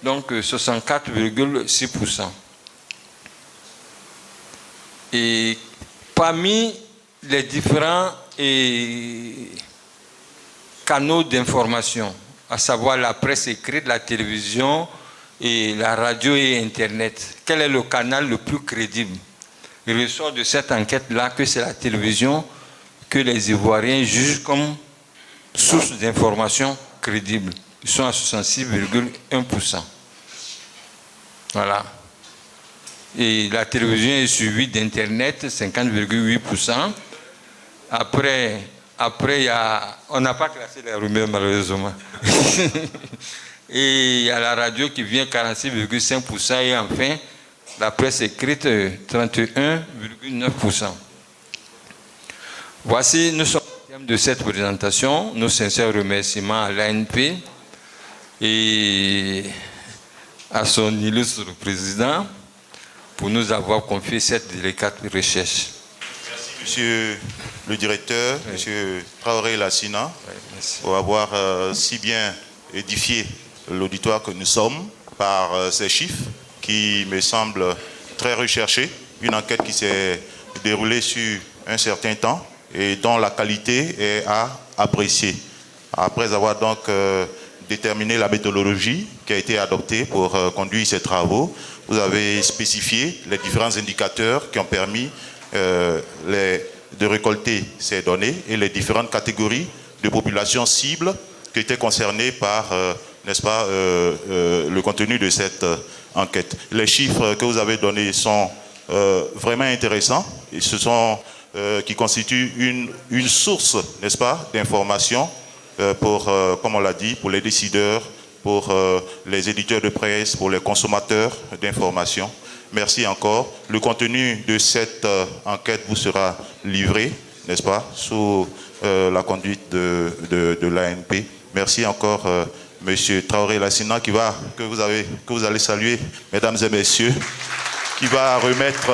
donc 64,6%. Et parmi les différents canaux d'information, à savoir la presse écrite, la télévision, et la radio et Internet, quel est le canal le plus crédible? Il ressort de cette enquête-là que c'est la télévision que les Ivoiriens jugent comme source d'information crédible. Ils sont à 66,1%. Voilà. Et la télévision est suivie d'Internet, 50,8%. Après, on n'a pas classé les rumeurs malheureusement. Et il y a la radio qui vient 46,5%. Et enfin, la presse écrite, 31,9%. Voici, nous sommes au terme de cette présentation. Nos sincères remerciements à l'ANP et à son illustre président pour nous avoir confié cette délicate recherche. Merci, monsieur le directeur, oui. Monsieur Traoré Lassina, oui, pour avoir si bien édifié l'auditoire que nous sommes par ces chiffres qui me semblent très recherchés. Une enquête qui s'est déroulée sur un certain temps et dont la qualité est à apprécier. Après avoir donc déterminé la méthodologie qui a été adoptée pour conduire ces travaux, vous avez spécifié les différents indicateurs qui ont permis de récolter ces données et les différentes catégories de populations cibles qui étaient concernées par, n'est-ce pas, le contenu de cette enquête. Les chiffres que vous avez donnés sont vraiment intéressants et qui constituent une source, n'est-ce pas, d'information pour, comme on l'a dit, pour les décideurs, pour les éditeurs de presse, pour les consommateurs d'informations. Merci encore. Le contenu de cette enquête vous sera livré, n'est-ce pas, sous la conduite de l'ANP. Merci encore, monsieur Traoré Lassina, que vous allez saluer, mesdames et messieurs, qui va remettre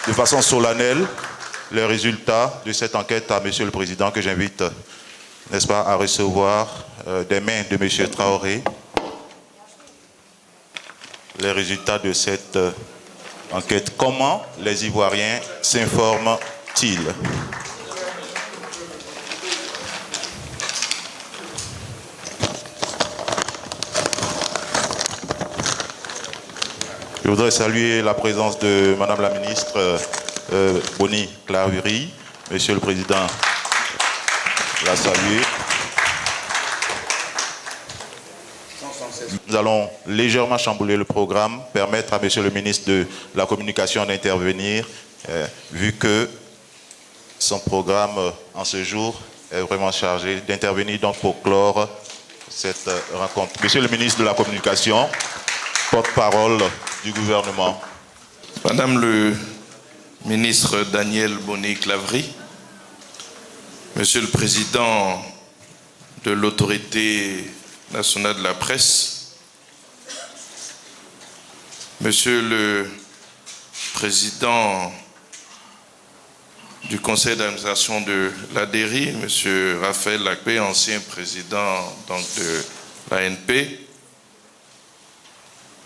de façon solennelle les résultats de cette enquête à monsieur le président, que j'invite, n'est-ce pas, à recevoir des mains de monsieur Traoré les résultats de cette enquête. Comment les Ivoiriens s'informent-ils? Je voudrais saluer la présence de Madame la ministre Boni Claverie. Monsieur le Président la saluer. Nous allons légèrement chambouler le programme, permettre à Monsieur le ministre de la Communication d'intervenir, vu que son programme en ce jour est vraiment chargé, d'intervenir donc pour clore cette rencontre. Monsieur le ministre de la Communication, porte-parole du gouvernement. Madame le ministre Daniel Boni-Clavry, Monsieur le Président de l'Autorité nationale de la presse, Monsieur le Président du Conseil d'administration de l'ADERI, Monsieur Raphaël Lacpé, ancien président donc, de l'ANP,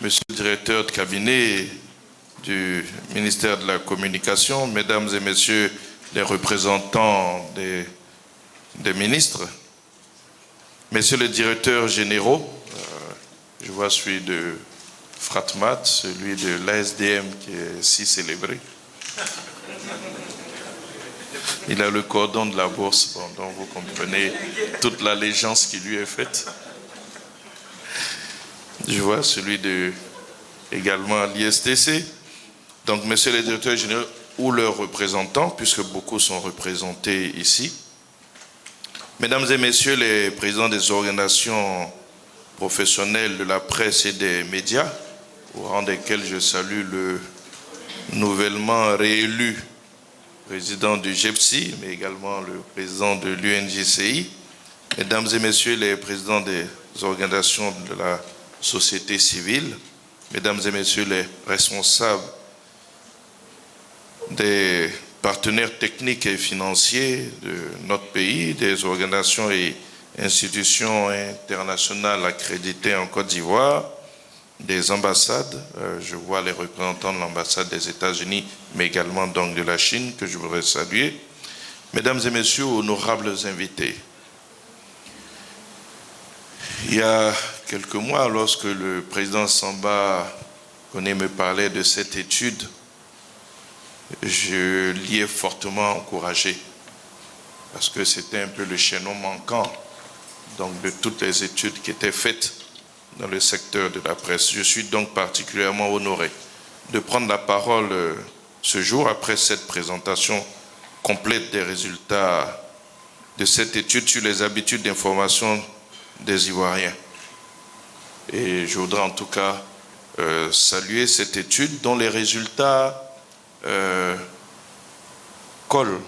Monsieur le directeur de cabinet du ministère de la Communication, Mesdames et Messieurs les représentants des ministres, Messieurs les directeurs généraux, je vois celui de Fratmat, celui de l'ASDM qui est si célébré. Il a le cordon de la bourse, bon, donc vous comprenez toute l'allégeance qui lui est faite. Je vois celui de également l'ISTC. Donc, messieurs les directeurs généraux ou leurs représentants, puisque beaucoup sont représentés ici. Mesdames et messieurs les présidents des organisations professionnelles de la presse et des médias, au rang desquels je salue le nouvellement réélu président du GEPSI, mais également le président de l'UNJCI, mesdames et messieurs les présidents des organisations de la société civile, mesdames et messieurs les responsables des partenaires techniques et financiers de notre pays, des organisations et institutions internationales accréditées en Côte d'Ivoire, des ambassades, je vois les représentants de l'ambassade des États-Unis, mais également donc de la Chine, que je voudrais saluer. Mesdames et messieurs, honorables invités, il y a quelques mois, lorsque le président Samba Koné me parlait de cette étude, je l'y ai fortement encouragé, parce que c'était un peu le chaînon manquant donc, de toutes les études qui étaient faites dans le secteur de la presse. Je suis donc particulièrement honoré de prendre la parole ce jour après cette présentation complète des résultats de cette étude sur les habitudes d'information des Ivoiriens. Et je voudrais en tout cas saluer cette étude dont les résultats collent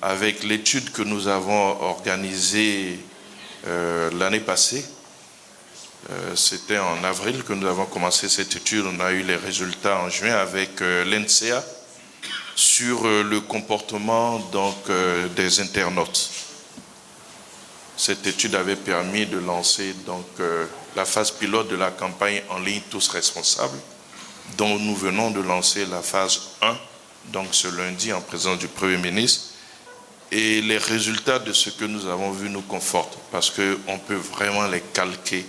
avec l'étude que nous avons organisée l'année passée. C'était en avril que nous avons commencé cette étude. On a eu les résultats en juin avec l'NCA sur le comportement donc, des internautes. Cette étude avait permis de lancer donc, la phase pilote de la campagne en ligne Tous Responsables, dont nous venons de lancer la phase 1, donc ce lundi en présence du Premier ministre. Et les résultats de ce que nous avons vu nous confortent, parce qu'on peut vraiment les calquer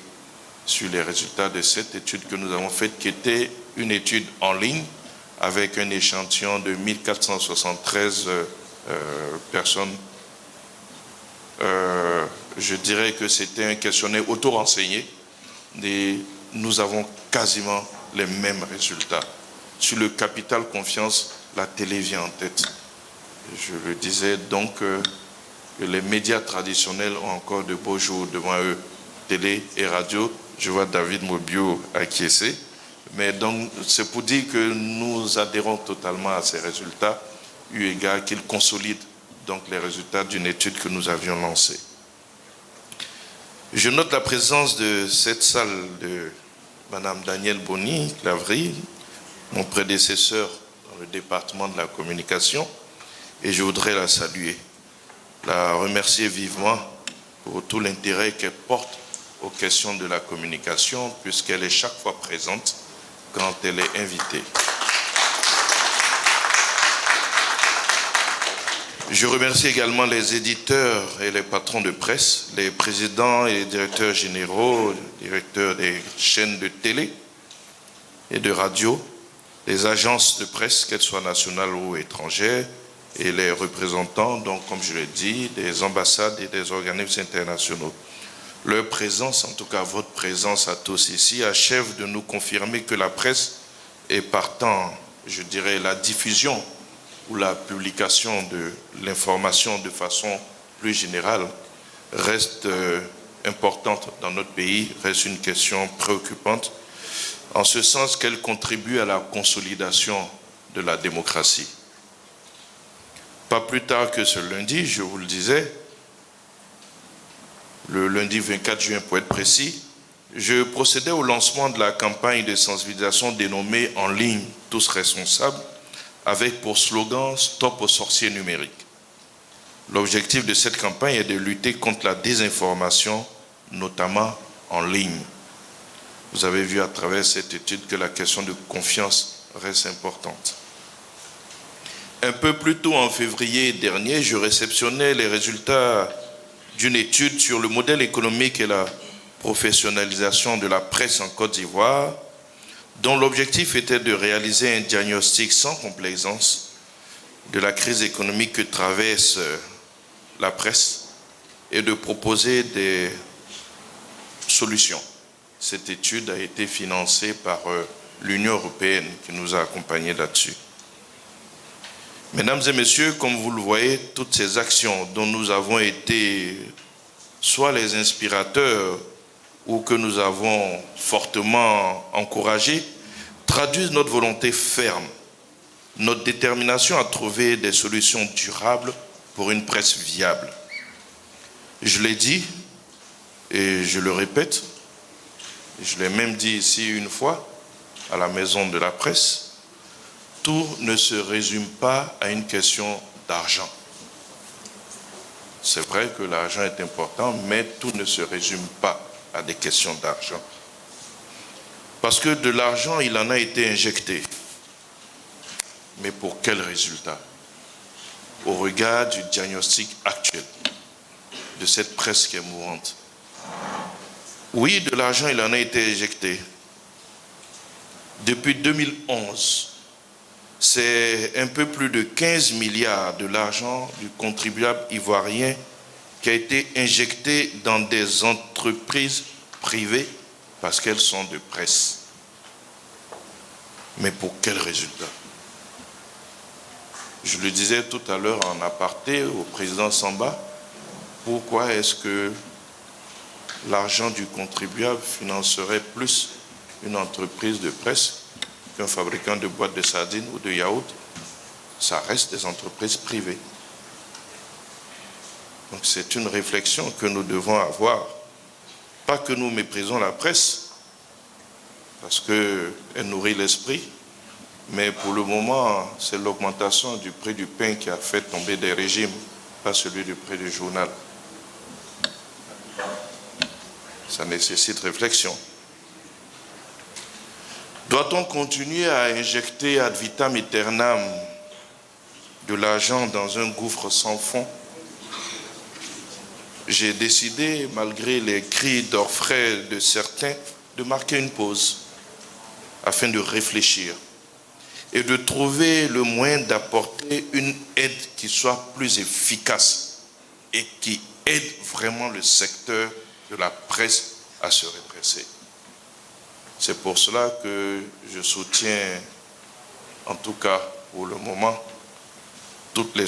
sur les résultats de cette étude que nous avons faite, qui était une étude en ligne avec un échantillon de 1473 personnes. Je dirais que c'était un questionnaire auto-renseigné et nous avons quasiment les mêmes résultats. Sur le capital confiance, la télé vient en tête. Je le disais donc que les médias traditionnels ont encore de beaux jours devant eux, télé et radio. Je vois David Mobio acquiescer. Mais donc, c'est pour dire que nous adhérons totalement à ces résultats, eu égard qu'ils consolident donc les résultats d'une étude que nous avions lancée. Je note la présence de cette salle de Madame Daniel Boni-Clavry, mon prédécesseur dans le département de la communication, et je voudrais la saluer, la remercier vivement pour tout l'intérêt qu'elle porte aux questions de la communication, puisqu'elle est chaque fois présente quand elle est invitée. Je remercie également les éditeurs et les patrons de presse, les présidents et les directeurs généraux, les directeurs des chaînes de télé et de radio, les agences de presse, qu'elles soient nationales ou étrangères, et les représentants, donc comme je l'ai dit, des ambassades et des organismes internationaux. Leur présence, en tout cas votre présence à tous ici, achève de nous confirmer que la presse est partant, je dirais, la diffusion ou la publication de l'information de façon plus générale reste importante dans notre pays, reste une question préoccupante. en ce sens qu'elle contribue à la consolidation de la démocratie. Pas plus tard que ce lundi, je vous le disais, le lundi 24 juin pour être précis, je procédais au lancement de la campagne de sensibilisation dénommée En ligne, tous responsables, avec pour slogan « Stop aux sorciers numériques ». L'objectif de cette campagne est de lutter contre la désinformation, notamment en ligne. Vous avez vu à travers cette étude que la question de confiance reste importante. Un peu plus tôt, en février dernier, je réceptionnais les résultats d'une étude sur le modèle économique et la professionnalisation de la presse en Côte d'Ivoire, dont l'objectif était de réaliser un diagnostic sans complaisance de la crise économique que traverse la presse et de proposer des solutions. Cette étude a été financée par l'Union européenne qui nous a accompagnés là-dessus. Mesdames et messieurs, comme vous le voyez, toutes ces actions dont nous avons été soit les inspirateurs ou que nous avons fortement encouragées, traduisent notre volonté ferme, notre détermination à trouver des solutions durables pour une presse viable. Je l'ai dit et je le répète, je l'ai même dit ici une fois à la maison de la presse, tout ne se résume pas à une question d'argent. C'est vrai que l'argent est important, mais tout ne se résume pas à des questions d'argent. Parce que de l'argent, il en a été injecté. Mais pour quel résultat? Au regard du diagnostic actuel de cette presse qui est mourante. Oui, de l'argent, il en a été injecté. Depuis 2011, c'est un peu plus de 15 milliards de l'argent du contribuable ivoirien qui a été injecté dans des entreprises privées parce qu'elles sont de presse. Mais pour quel résultat? Je le disais tout à l'heure en aparté au président Samba, pourquoi est-ce que l'argent du contribuable financerait plus une entreprise de presse qu'un fabricant de boîtes de sardines ou de yaourts? Ça reste des entreprises privées. Donc c'est une réflexion que nous devons avoir. Pas que nous méprisons la presse, parce qu'elle nourrit l'esprit, mais pour le moment, c'est l'augmentation du prix du pain qui a fait tomber des régimes, pas celui du prix du journal. Ça nécessite réflexion. Doit-on continuer à injecter ad vitam aeternam de l'argent dans un gouffre sans fond? J'ai décidé, malgré les cris d'orfraie de certains, de marquer une pause afin de réfléchir et de trouver le moyen d'apporter une aide qui soit plus efficace et qui aide vraiment le secteur de la presse à se redresser. C'est pour cela que je soutiens, en tout cas pour le moment, toutes les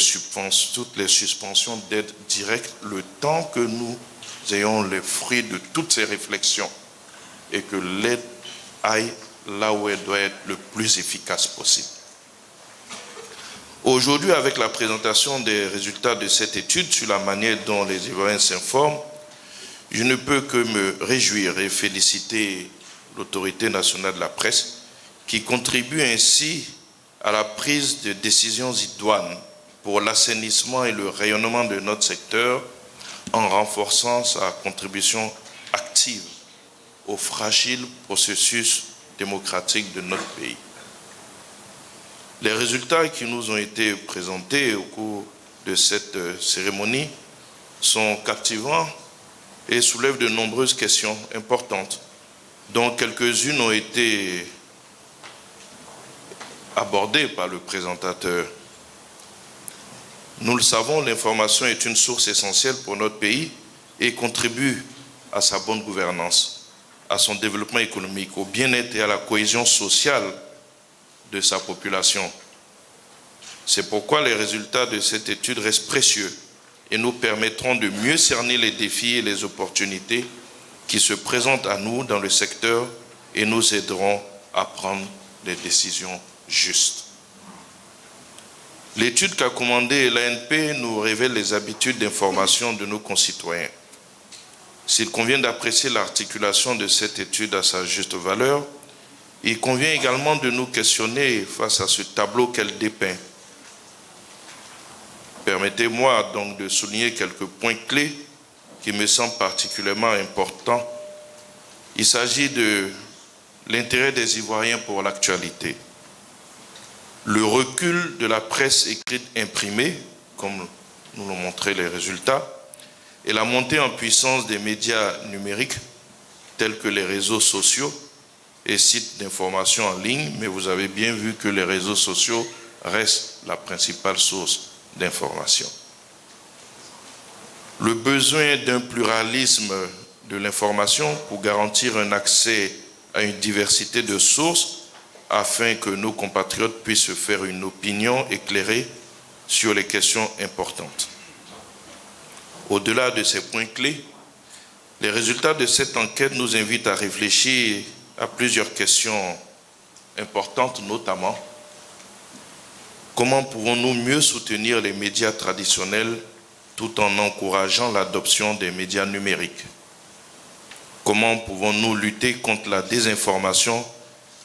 suspensions d'aide directe, le temps que nous ayons les fruits de toutes ces réflexions et que l'aide aille là où elle doit être le plus efficace possible. Aujourd'hui, avec la présentation des résultats de cette étude sur la manière dont les Ivoiriens s'informent, je ne peux que me réjouir et féliciter l'autorité nationale de la presse qui contribue ainsi à la prise de décisions idoines pour l'assainissement et le rayonnement de notre secteur en renforçant sa contribution active au fragile processus démocratique de notre pays. Les résultats qui nous ont été présentés au cours de cette cérémonie sont captivants et soulèvent de nombreuses questions importantes, dont quelques-unes ont été abordées par le présentateur. Nous le savons, l'information est une source essentielle pour notre pays et contribue à sa bonne gouvernance, à son développement économique, au bien-être et à la cohésion sociale de sa population. C'est pourquoi les résultats de cette étude restent précieux et nous permettront de mieux cerner les défis et les opportunités qui se présentent à nous dans le secteur et nous aideront à prendre des décisions justes. L'étude qu'a commandée l'ANP nous révèle les habitudes d'information de nos concitoyens. S'il convient d'apprécier l'articulation de cette étude à sa juste valeur, il convient également de nous questionner face à ce tableau qu'elle dépeint. Permettez-moi donc de souligner quelques points clés qui me semblent particulièrement importants. Il s'agit de l'intérêt des Ivoiriens pour l'actualité, le recul de la presse écrite imprimée, comme nous l'ont montré les résultats, et la montée en puissance des médias numériques tels que les réseaux sociaux et sites d'information en ligne, mais vous avez bien vu que les réseaux sociaux restent la principale source d'information. Le besoin d'un pluralisme de l'information pour garantir un accès à une diversité de sources afin que nos compatriotes puissent se faire une opinion éclairée sur les questions importantes. Au-delà de ces points clés, les résultats de cette enquête nous invitent à réfléchir à plusieurs questions importantes, notamment comment pouvons-nous mieux soutenir les médias traditionnels tout en encourageant l'adoption des médias numériques? Comment pouvons-nous lutter contre la désinformation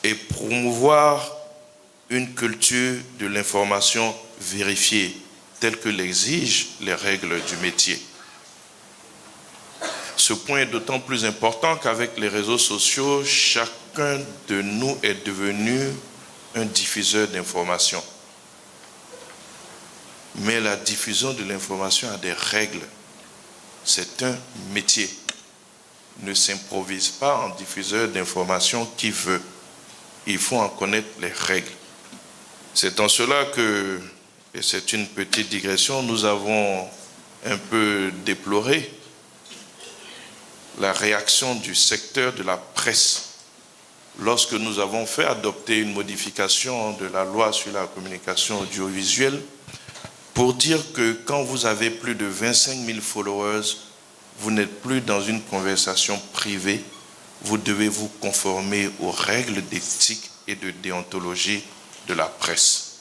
et promouvoir une culture de l'information vérifiée, telle que l'exigent les règles du métier? Ce point est d'autant plus important qu'avec les réseaux sociaux, chacun de nous est devenu un diffuseur d'informations. Mais la diffusion de l'information a des règles. C'est un métier. Ne s'improvise pas en diffuseur d'informations qui veut. Il faut en connaître les règles. C'est en cela que, et c'est une petite digression, nous avons un peu déploré la réaction du secteur de la presse lorsque nous avons fait adopter une modification de la loi sur la communication audiovisuelle pour dire que quand vous avez plus de 25 000 followers, vous n'êtes plus dans une conversation privée, vous devez vous conformer aux règles d'éthique et de déontologie de la presse.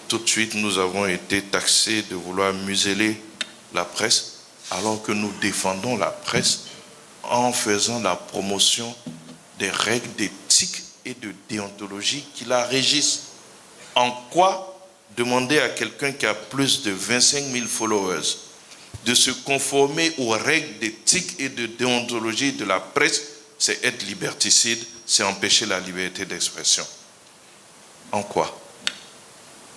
Tout de suite, nous avons été taxés de vouloir museler la presse, alors que nous défendons la presse en faisant la promotion des règles d'éthique et de déontologie qui la régissent. En quoi demander à quelqu'un qui a plus de 25 000 followers de se conformer aux règles d'éthique et de déontologie de la presse, c'est être liberticide, c'est empêcher la liberté d'expression. En quoi?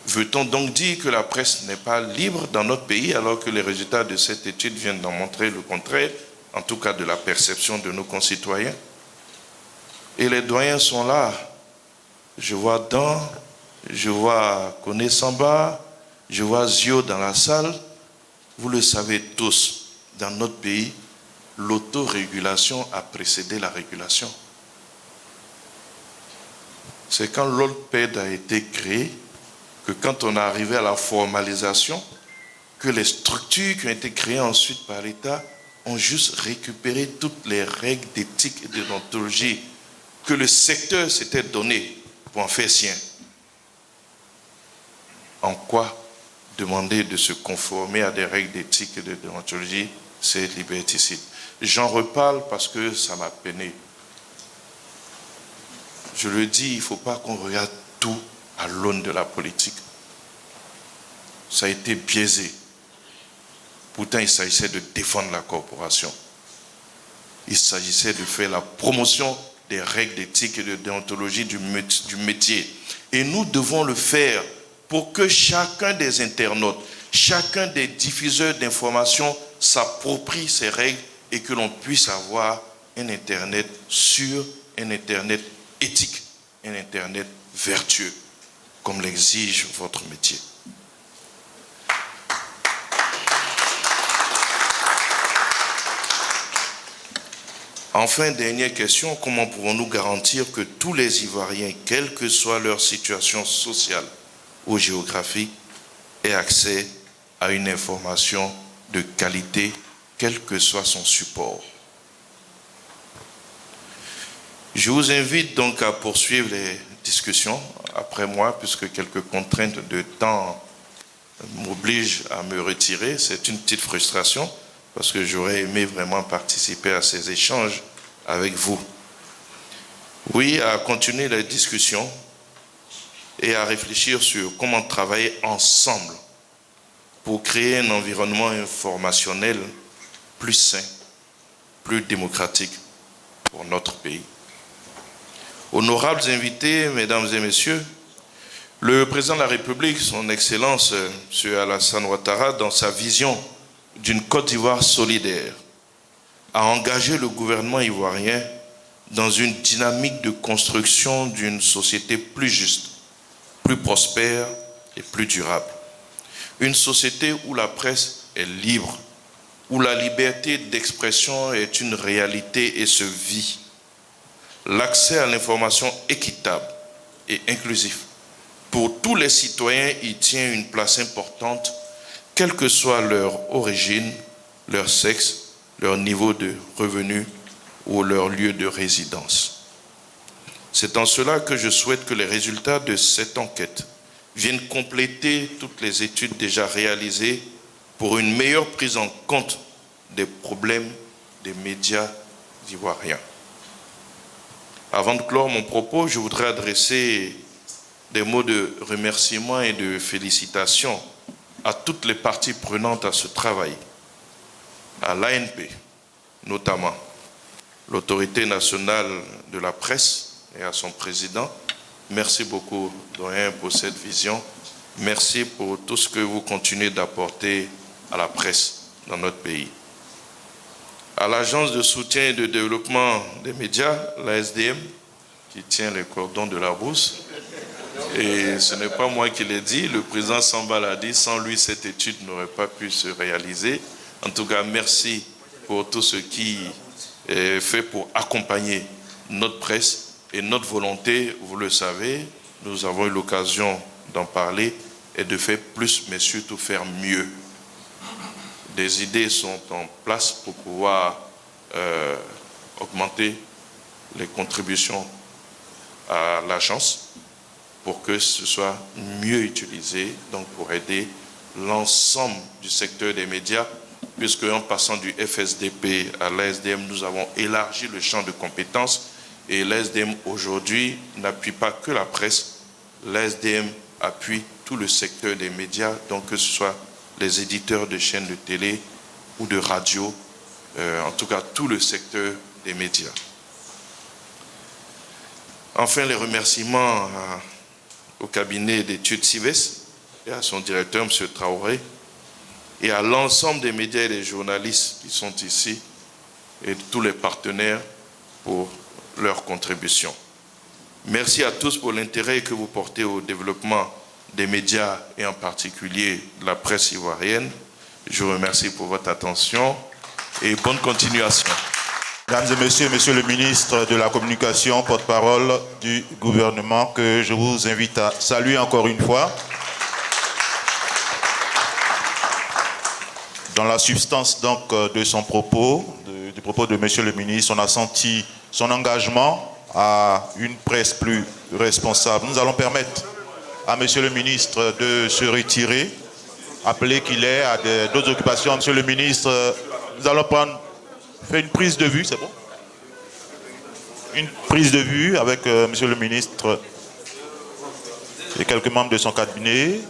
Veut-on donc dire que la presse n'est pas libre dans notre pays alors que les résultats de cette étude viennent d'en montrer le contraire, en tout cas de la perception de nos concitoyens? Et les doyens sont là. Je vois Dan, je vois Koné Samba, je vois Zio dans la salle. Vous le savez tous, dans notre pays, l'autorégulation a précédé la régulation. C'est quand l'OLPED a été créé que quand on est arrivé à la formalisation, que les structures qui ont été créées ensuite par l'État ont juste récupéré toutes les règles d'éthique et de déontologie que le secteur s'était donné pour en faire sien. En quoi demander de se conformer à des règles d'éthique et de déontologie, c'est liberticide. J'en reparle parce que ça m'a peiné. Je le dis, il ne faut pas qu'on regarde tout à l'aune de la politique. Ça a été biaisé. Pourtant, il s'agissait de défendre la corporation. Il s'agissait de faire la promotion des règles d'éthique et de déontologie du métier. Et nous devons le faire pour que chacun des internautes, chacun des diffuseurs d'informations s'approprie ces règles et que l'on puisse avoir un Internet sûr, un Internet éthique, un Internet vertueux, comme l'exige votre métier. Enfin, dernière question, comment pouvons-nous garantir que tous les Ivoiriens, quelle que soit leur situation sociale ou géographique, aient accès à une information de qualité, quel que soit son support? Je vous invite donc à poursuivre les discussions après moi, puisque quelques contraintes de temps m'obligent à me retirer. C'est une petite frustration, parce que j'aurais aimé vraiment participer à ces échanges avec vous. Oui, à continuer les discussions et à réfléchir sur comment travailler ensemble pour créer un environnement informationnel plus sain, plus démocratique pour notre pays. Honorables invités, mesdames et messieurs, le président de la République, son Excellence, M. Alassane Ouattara, dans sa vision d'une Côte d'Ivoire solidaire, a engagé le gouvernement ivoirien dans une dynamique de construction d'une société plus juste, plus prospère et plus durable. Une société où la presse est libre, où la liberté d'expression est une réalité et se vit. L'accès à l'information équitable et inclusif pour tous les citoyens y tient une place importante, quelle que soit leur origine, leur sexe, leur niveau de revenu ou leur lieu de résidence. C'est en cela que je souhaite que les résultats de cette enquête viennent compléter toutes les études déjà réalisées pour une meilleure prise en compte des problèmes des médias ivoiriens. Avant de clore mon propos, je voudrais adresser des mots de remerciement et de félicitations à toutes les parties prenantes à ce travail, à l'ANP notamment, l'autorité nationale de la presse et à son président. Merci beaucoup, doyen, pour cette vision. Merci pour tout ce que vous continuez d'apporter à la presse dans notre pays. À l'Agence de soutien et de développement des médias, l'ASDM, qui tient les cordons de la bourse. Et ce n'est pas moi qui l'ai dit, le président Samba l'a dit, sans lui cette étude n'aurait pas pu se réaliser. En tout cas, merci pour tout ce qui est fait pour accompagner notre presse et notre volonté, vous le savez, nous avons eu l'occasion d'en parler, et de faire plus, mais surtout faire mieux. Des idées sont en place pour pouvoir augmenter les contributions à l'agence pour que ce soit mieux utilisé, donc pour aider l'ensemble du secteur des médias, puisque en passant du FSDP à l'ASDM, nous avons élargi le champ de compétences et l'ASDM aujourd'hui n'appuie pas que la presse, l'ASDM appuie tout le secteur des médias, donc que ce soit les éditeurs de chaînes de télé ou de radio, en tout cas tout le secteur des médias. Enfin, les remerciements au cabinet d'études CIVES et à son directeur, M. Traoré, et à l'ensemble des médias et des journalistes qui sont ici, et tous les partenaires pour leur contribution. Merci à tous pour l'intérêt que vous portez au développement des médias et en particulier de la presse ivoirienne. Je vous remercie pour votre attention et bonne continuation. Mesdames et messieurs, monsieur le ministre de la Communication, porte-parole du gouvernement, que je vous invite à saluer encore une fois. Dans la substance donc de son propos, du propos de monsieur le ministre, on a senti son engagement à une presse plus responsable. Nous allons permettre à monsieur le ministre de se retirer, appelé qu'il est à d'autres occupations. Monsieur le ministre, nous allons faire une prise de vue, c'est bon? Une prise de vue avec monsieur le ministre et quelques membres de son cabinet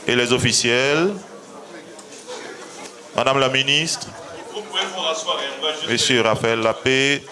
et les officiels. Madame la ministre, monsieur Raphaël Lapé,